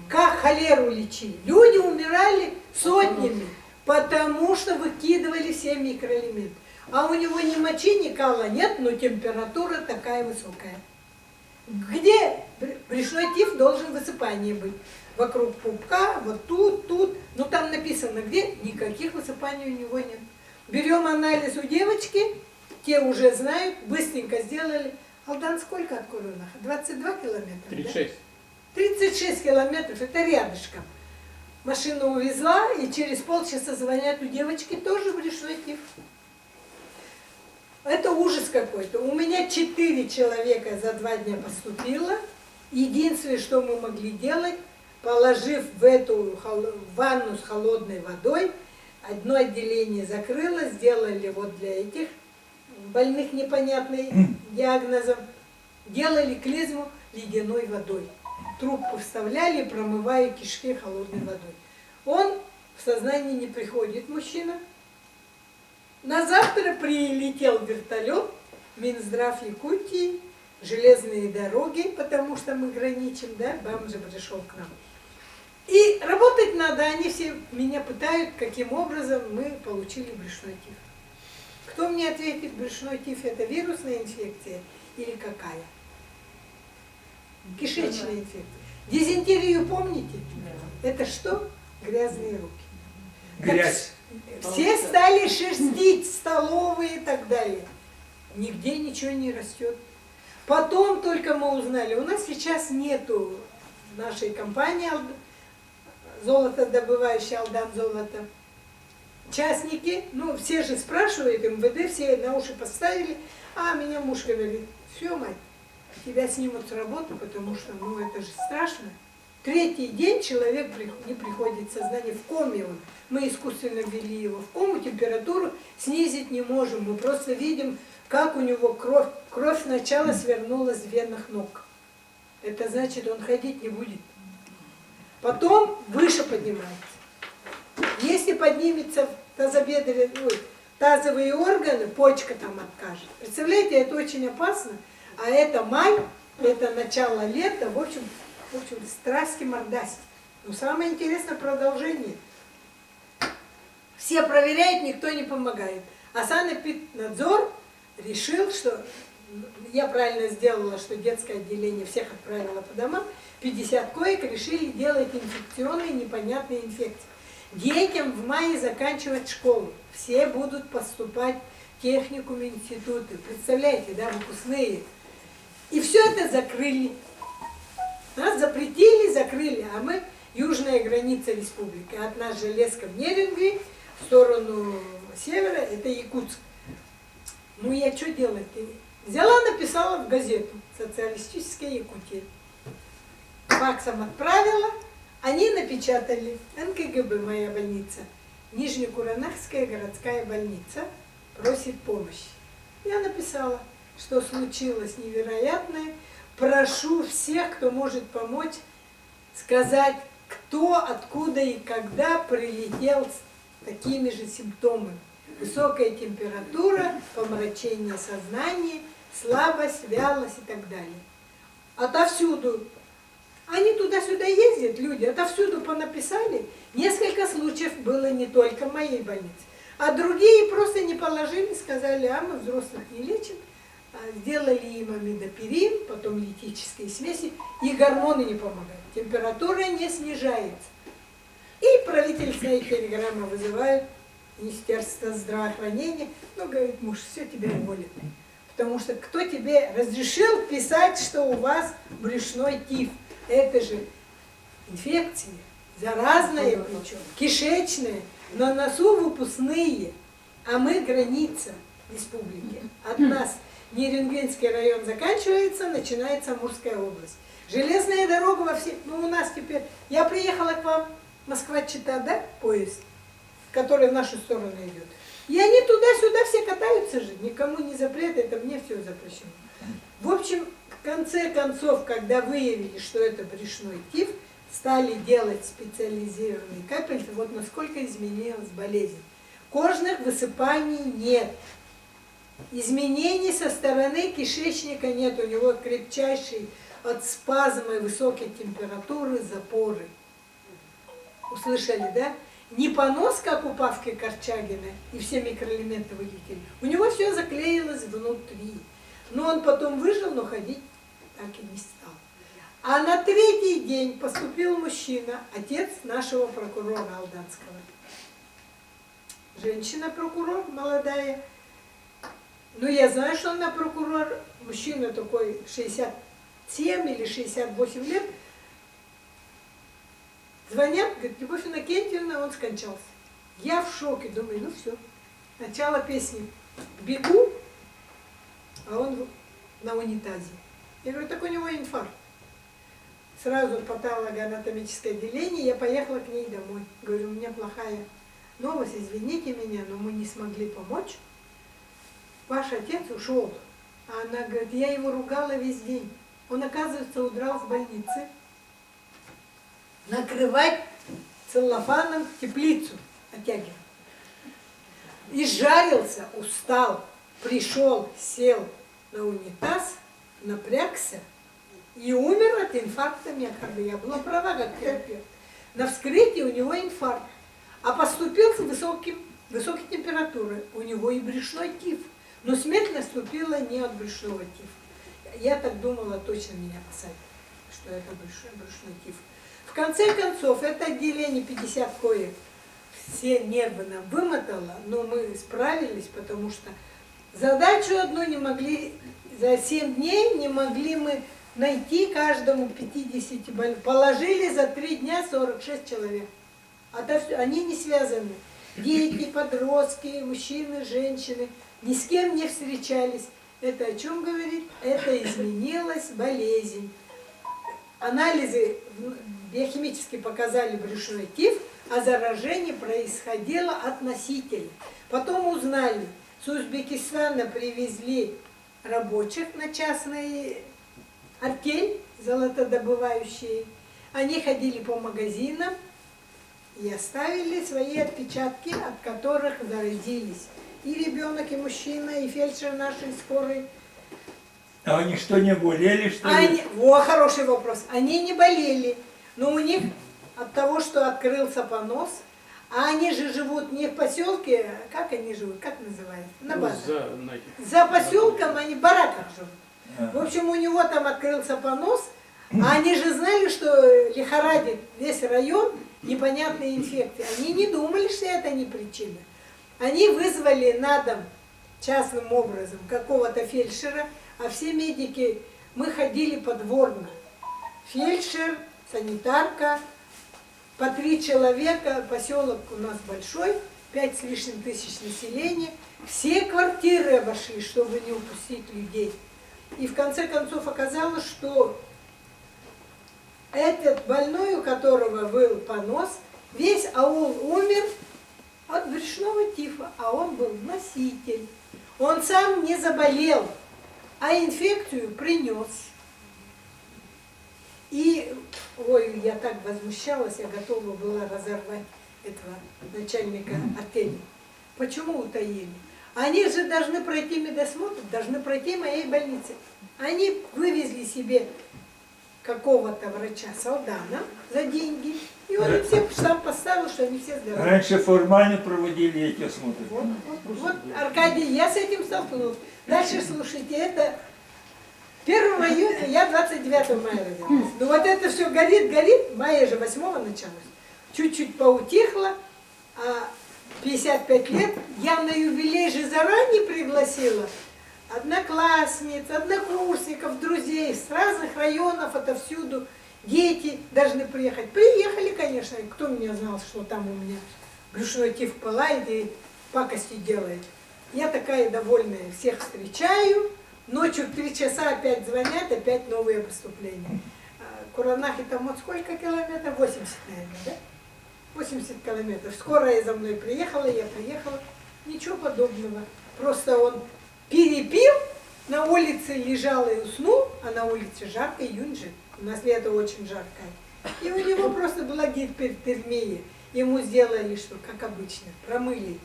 как холеру лечили? Люди умирали сотнями, потому что выкидывали все микроэлементы. А у него ни мочи, ни кала нет, но температура такая высокая. Где брюшной тиф должен высыпание быть? Вокруг пупка, вот тут, тут. Ну там написано где, никаких высыпаний у него нет. Берем анализ у девочки, те уже знают, быстренько сделали. Алдан, сколько от Курунаха? 22 километра? 36. Да? 36 километров, это рядышком. Машину увезла, и через полчаса звонят у девочки, тоже брюшной тиф. Это ужас какой-то. У меня 4 человека за 2 дня поступило. Единственное, что мы могли делать, положив в эту ванну с холодной водой, одно отделение закрыло, сделали вот для этих больных непонятным диагнозом, делали клизму ледяной водой. Трубку вставляли, промывая кишки холодной водой. Он в сознание не приходит, мужчина. На завтра прилетел вертолет, Минздрав Якутии, железные дороги, потому что мы граничим, да, БАМ же пришел к нам. И работать надо, они все меня пытают, каким образом мы получили брюшной тиф. Кто мне ответит, брюшной тиф это вирусная инфекция или какая? Кишечная инфекция. Дизентерию помните? Это что? Грязные руки. Грязь. Все стали шерстить столовые и так далее. Нигде ничего не растет. Потом только мы узнали, у нас сейчас нету нашей компании золотодобывающей Алдан Золото. Частники, ну все же спрашивают, МВД все на уши поставили, а меня муж говорит, все, мать, тебя снимут с работы, потому что, ну это же страшно. 3-й день человек не приходит в сознание, в коме он. Мы искусственно ввели его в кому, температуру снизить не можем. Мы просто видим, как у него кровь. Кровь сначала свернулась в венах ног. Это значит, он ходить не будет. Потом выше поднимается. Если поднимется тазовые органы, почка там откажет. Представляете, это очень опасно. А это май, это начало лета, в общем, страсти мордасти. Но самое интересное продолжение. Все проверяют, никто не помогает. А Санэпиднадзор решил, что я правильно сделала, что детское отделение всех отправила по домам, 50 коек решили делать инфекционные непонятные инфекции. Детям в мае заканчивать школу. Все будут поступать в техникум, институты. Представляете, да, выпускные. И все это закрыли. Нас запретили, закрыли, а мы южная граница республики. От нас железка в Нерюнгри, в сторону севера, это Якутск. Ну я что делать? Взяла, написала в газету «Социалистическая Якутия». Факсом отправила, они напечатали НКГБ, моя больница, Нижнекуранахская городская больница, просит помощи. Я написала, что случилось невероятное. Прошу всех, кто может помочь, сказать, кто, откуда и когда прилетел с такими же симптомами. Высокая температура, помрачение сознания, слабость, вялость и так далее. Отовсюду. Они туда-сюда ездят, люди, отовсюду понаписали. Несколько случаев было не только в моей больнице. А другие просто не положили, сказали, а мы взрослых не лечим. Сделали им амидопирин, потом литические смеси, и гормоны не помогают. Температура не снижается. И правительственные телеграммы вызывают Министерство здравоохранения. Ну, говорит муж, все, тебя уволят. Потому что кто тебе разрешил писать, что у вас брюшной тиф? Это же инфекции, заразные причем, кишечные, на носу выпускные, а мы граница республики. От нас Нерюнгринский район заканчивается, начинается Амурская область. Железная дорога во всех, ну у нас теперь, я приехала к вам, Москва-Чита, да, поезд, который в нашу сторону идет. И они туда-сюда все катаются же, никому не запрет, это мне все запрещено. В общем, в конце концов, когда выявили, что это брюшной тиф, стали делать специализированные капельницы, вот насколько изменилась болезнь. Кожных высыпаний нет. Изменений со стороны кишечника нет. У него крепчайший от спазма и высокой температуры запоры. Услышали, да? Не понос, как у Павки Корчагина, и все микроэлементы вылетели. У него все заклеилось внутри. Но он потом выжил, но ходить так и не стал. А на третий день поступил мужчина, отец нашего прокурора Алданского. Женщина-прокурор молодая. Ну, я знаю, что она прокурор. Мужчина такой 67 или 68 лет. Звонят, говорит, Любовь Иннокентьевна, он скончался. Я в шоке, думаю, ну все. Начало песни. Бегу, а он на унитазе. Я говорю, так у него инфаркт. Сразу патологоанатомическое отделение, я поехала к ней домой. Говорю, у меня плохая новость, извините меня, но мы не смогли помочь. Ваш отец ушел. А она говорит, я его ругала весь день. Он, оказывается, удрал с больницы. Накрывать целлофаном теплицу оттягивал. И жарился, устал, пришел, сел на унитаз, напрягся и умер от инфаркта миокарда. Я была права, как терапевт. На вскрытии у него инфаркт. А поступил с высокой температурой. У него и брюшной тиф. Но смерть наступила не от брюшного тифа. Я так думала, точно меня посадят, что это брюшной тиф. В конце концов, это отделение 50 коек, все нервы нам вымотало, но мы справились, потому что задачу одну не могли, за 7 дней не могли мы найти каждому 50 больных. Положили за 3 дня 46 человек. Они не связаны. Дети, подростки, мужчины, женщины, ни с кем не встречались. Это о чем говорит? Это изменилась болезнь. Анализы биохимически показали брюшной тиф, а заражение происходило от носителя. Потом узнали, с Узбекистана привезли рабочих на частный артель, золотодобывающие. Они ходили по магазинам и оставили свои отпечатки, от которых заразились и ребенок, и мужчина, и фельдшер нашей скорой. А они что, не болели, что ли? Хороший вопрос. Они не болели, но у них от того, что открылся понос, а они же живут не в поселке, как они живут, как называется? На базе. За поселком они в бараках живут. В общем, у него там открылся понос, а они же знали, что лихорадит весь район, непонятные инфекции. Они не думали, что это не причина. Они вызвали на дом частным образом какого-то фельдшера, а все медики, мы ходили подворно. Фельдшер, санитарка, по 3 человека, поселок у нас большой, 5 с лишним тысяч населения. Все квартиры обошли, чтобы не упустить людей. И в конце концов оказалось, что этот больной, у которого был понос, весь аул умер от брюшного тифа, а он был носитель. Он сам не заболел, а инфекцию принес. И, ой, я так возмущалась, я готова была разорвать этого начальника артели. Почему утаили? Они же должны пройти медосмотр, должны пройти моей больнице. Они вывезли себе какого-то врача Салдана за деньги, и он им всем сам поставил, что они все здоровы. Раньше формально проводили эти осмотры. Вот, Аркадий, я с этим столкнулась. Дальше слушайте, это 1 июня, я 29 мая родилась. Ну вот это все горит, мая же 8-го началось. Чуть-чуть поутихло, а 55 лет я на юбилей же заранее пригласила одноклассниц, однокурсников, друзей с разных районов, отовсюду. Дети должны приехать. Приехали, конечно. Кто меня знал, что там у меня брюшной тиф пылает и пакости делает. Я такая довольная. Всех встречаю. Ночью в 3 часа опять звонят, опять новые поступления. Куранахи там вот сколько километров? 80, наверное, да? 80 километров. Скорая за мной приехала, я приехала. Ничего подобного. Просто он перепил, на улице лежал и уснул, а на улице жарко, июнь же. У нас лето очень жаркое. И у него просто была гипертермия. Ему сделали, что, как обычно, промыли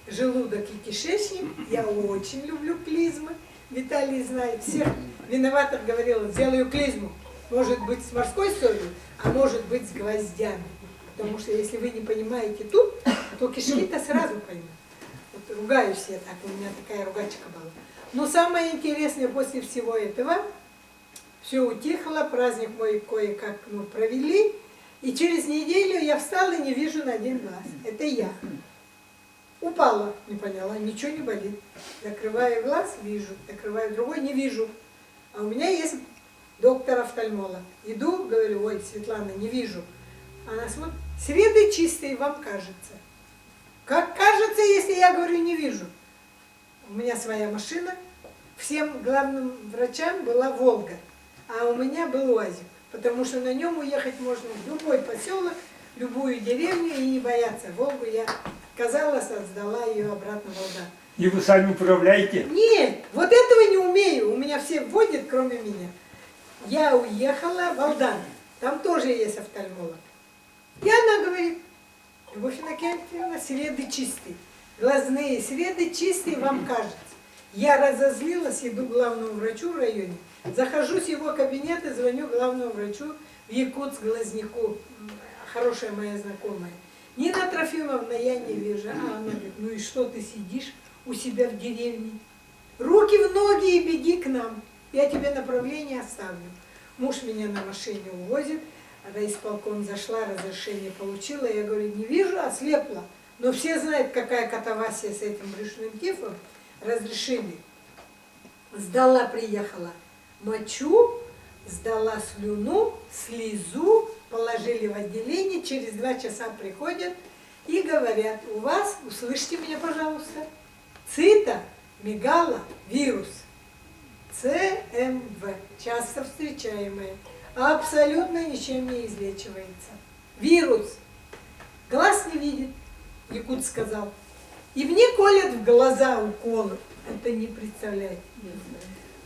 желудок и кишечник. Я очень люблю клизмы. Виталий знает всех. Виноватых говорила, сделаю клизму. Может быть с морской солью, а может быть с гвоздями. Потому что если вы не понимаете тут, то кишки-то сразу поймут. Вот ругаюсь я так, у меня такая ругачка была. Но самое интересное после всего этого, все утихло, праздник мой кое-как мы провели. И через неделю я встала и не вижу на один глаз. Это я. Упала, не поняла, ничего не болит. Закрываю глаз, вижу. Закрываю другой, не вижу. А у меня есть доктор-офтальмолог. Иду, говорю, ой, Светлана, не вижу. Она смотрит, среды чистые, вам кажется. Как кажется, если я говорю, не вижу? У меня своя машина. Всем главным врачам была Волга. А у меня был УАЗик. Потому что на нем уехать можно в любой поселок, любую деревню и не бояться. Волгу я отказалась, отдала ее обратно в Волгу. И вы сами управляете? Нет, вот этого не умею. У меня все вводят, кроме меня. Я уехала в Алдан. Там тоже есть офтальмолог. И она говорит, Любовь Иннокентьевна, среды чистые. Глазные среды чистые, вам кажется. Я разозлилась, иду к главному врачу в районе. Захожу с его кабинета, звоню главному врачу в Якутск, глазнику. Хорошая моя знакомая. Нина Трофимовна, я не вижу. А она говорит, ну и что ты сидишь у себя в деревне? Руки в ноги и беги к нам. Я тебе направление оставлю. Муж меня на машине увозит. Райисполком зашла, разрешение получила. Я говорю, не вижу, ослепла. Но все знают, какая катавасия с этим брюшным тифом. Разрешили. Сдала, приехала мочу, сдала слюну, слезу, положили в отделение. Через 2 часа приходят и говорят, у вас, услышьте меня, пожалуйста, цитомегаловирус. ЦМВ, часто встречаемое, абсолютно ничем не излечивается. Вирус. Глаз не видит, якут сказал. И мне колят в глаза уколы. Это не представляете.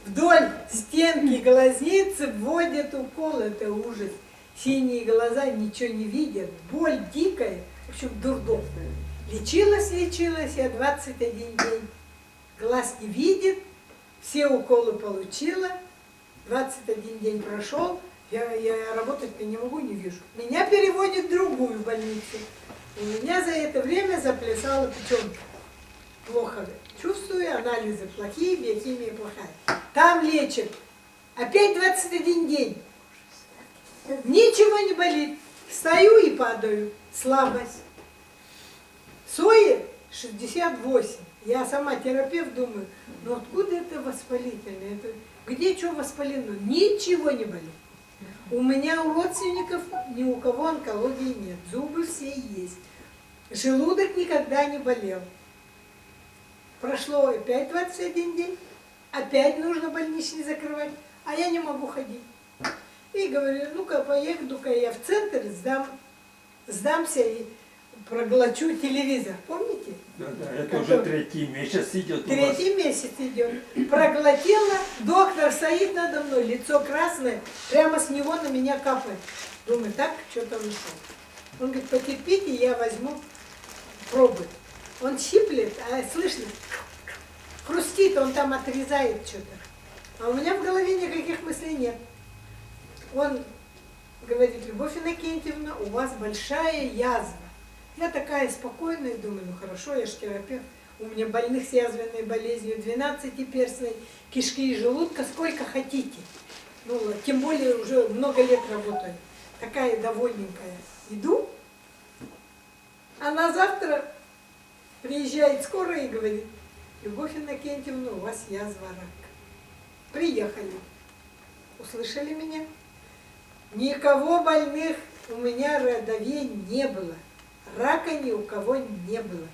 Вдоль стенки глазницы вводят укол. Это ужас. Синие глаза ничего не видят. Боль дикая. В общем, дурдом. Лечилась я 21 день. Глаз не видит. Все уколы получила. 21 день прошел. Я работать-то не могу, не вижу. Меня переводят в другую больницу. У меня за это время заплясала печенка. Плохо чувствую, анализы плохие, биохимия плохая. Там лечат. Опять 21 день. Ничего не болит. Встаю и падаю. Слабость. Сои 68. Я сама терапевт думаю, но откуда это воспалительное? Это, где что воспалено? Ничего не болит. У меня у родственников ни у кого онкологии нет. Зубы все есть. Желудок никогда не болел. Прошло опять 21 день. Опять нужно больничный закрывать. А я не могу ходить. И говорю, ну-ка поеду-ка я в центр, сдамся и проглочу телевизор. Помните? Да, это уже 3-й месяц идет. 3-й месяц идет. Проглотила, доктор стоит надо мной, лицо красное, прямо с него на меня капает. Думаю, так, что-то нашел. Он говорит, потерпите, я возьму пробы. Он щиплет, а слышно, хрустит, он там отрезает что-то. А у меня в голове никаких мыслей нет. Он говорит, Любовь Иннокентьевна, у вас большая язва. Я такая спокойная, думаю, ну хорошо, я же терапевт. У меня больных с язвенной болезнью 12-перстной кишки и желудка, сколько хотите. Ну, тем более уже много лет работаю. Такая довольненькая. Иду, а на завтра приезжает скорая и говорит, Любовь Иннокентьевна, у вас язва рак. Приехали. Услышали меня? Никого больных у меня родовей не было. Рака ни у кого не было.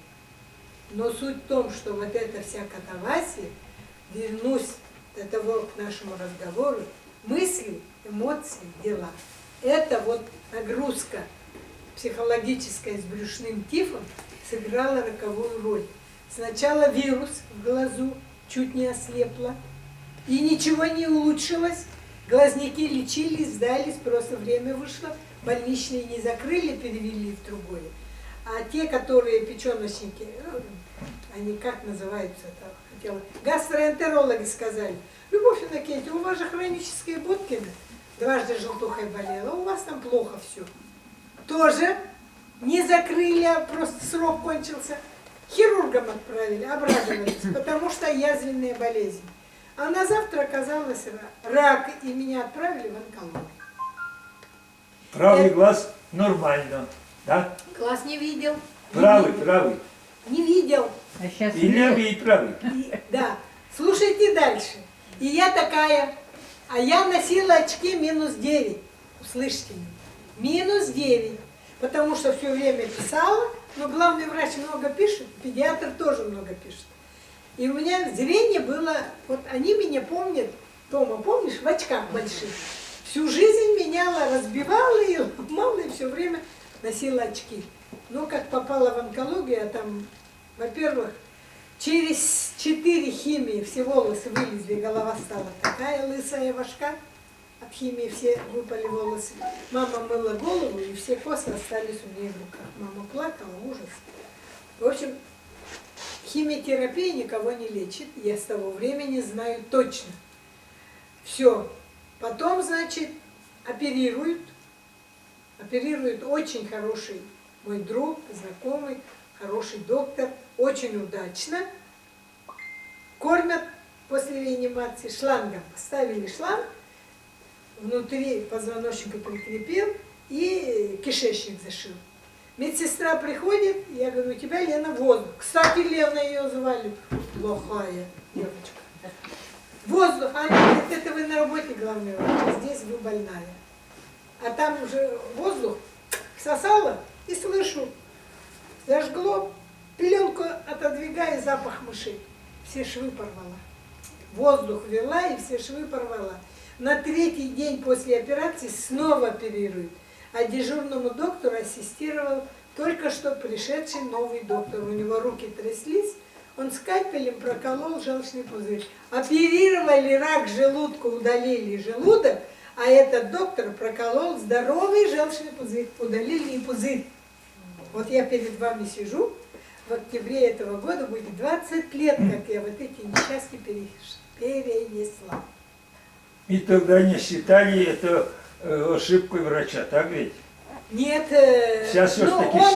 Но суть в том, что вот эта вся катавасия, вернусь до того к нашему разговору, мысли, эмоции, дела. Это вот нагрузка психологическая с брюшным тифом сыграла роковую роль. Сначала вирус в глазу, чуть не ослепла, и ничего не улучшилось. Глазники лечились, сдались, просто время вышло. Больничные не закрыли, перевели в другое. А те, которые печеночники, они как называются-то, хотела, гастроэнтерологи сказали: Любовь Иннокентьевна, у вас же хронические Боткины, дважды желтухой болела, у вас там плохо все. Тоже не закрыли, а просто срок кончился. Хирургам отправили, обрадовались, потому что язвенные болезни. А на завтра оказалось рак, и меня отправили в онкологию. Правый глаз нормально, да? Глаз не видел. Правый. Не видел. А сейчас И левый, и правый. Да. Слушайте дальше. И я такая, а я носила очки -9. Услышьте меня. -9. Потому что все время писала, но главный врач много пишет, педиатр тоже много пишет. И у меня зрение было, вот они меня помнят, Тома, помнишь, в очках больших. Всю жизнь меняла, разбивала и ломала, и все время носила очки. Но как попала в онкологию, а там, во-первых, через 4 химии все волосы вылезли, голова стала такая лысая башка. От химии все выпали волосы. Мама мыла голову, и все косы остались у нее в руках. Мама плакала, ужас. В общем, химиотерапия никого не лечит. Я с того времени знаю точно. Все. Потом, значит, оперируют. Оперирует очень хороший мой друг, знакомый, хороший доктор. Очень удачно. Кормят после реанимации шлангом. Поставили шланг. Внутри позвоночника прикрепил и кишечник зашил. Медсестра приходит, я говорю: у тебя, Лена, воздух. Кстати, Лена ее звали. Плохая девочка. Воздух. Она говорит: это вы на работе, главный врач, а здесь вы больная. А там уже воздух всосала и слышу, зажгло, пеленку отодвигаю, запах мышей. Все швы порвала. Воздух ввела и все швы порвала. На 3-й день после операции снова оперируют. А дежурному доктору ассистировал только что пришедший новый доктор. У него руки тряслись, он скальпелем проколол желчный пузырь. Оперировали рак желудка, удалили желудок, а этот доктор проколол здоровый желчный пузырь. Удалили и пузырь. Вот я перед вами сижу, в октябре этого года будет 20 лет, как я вот эти несчастья перенесла. И тогда не считали это ошибкой врача, так ведь? Нет, Сейчас ну, все-таки он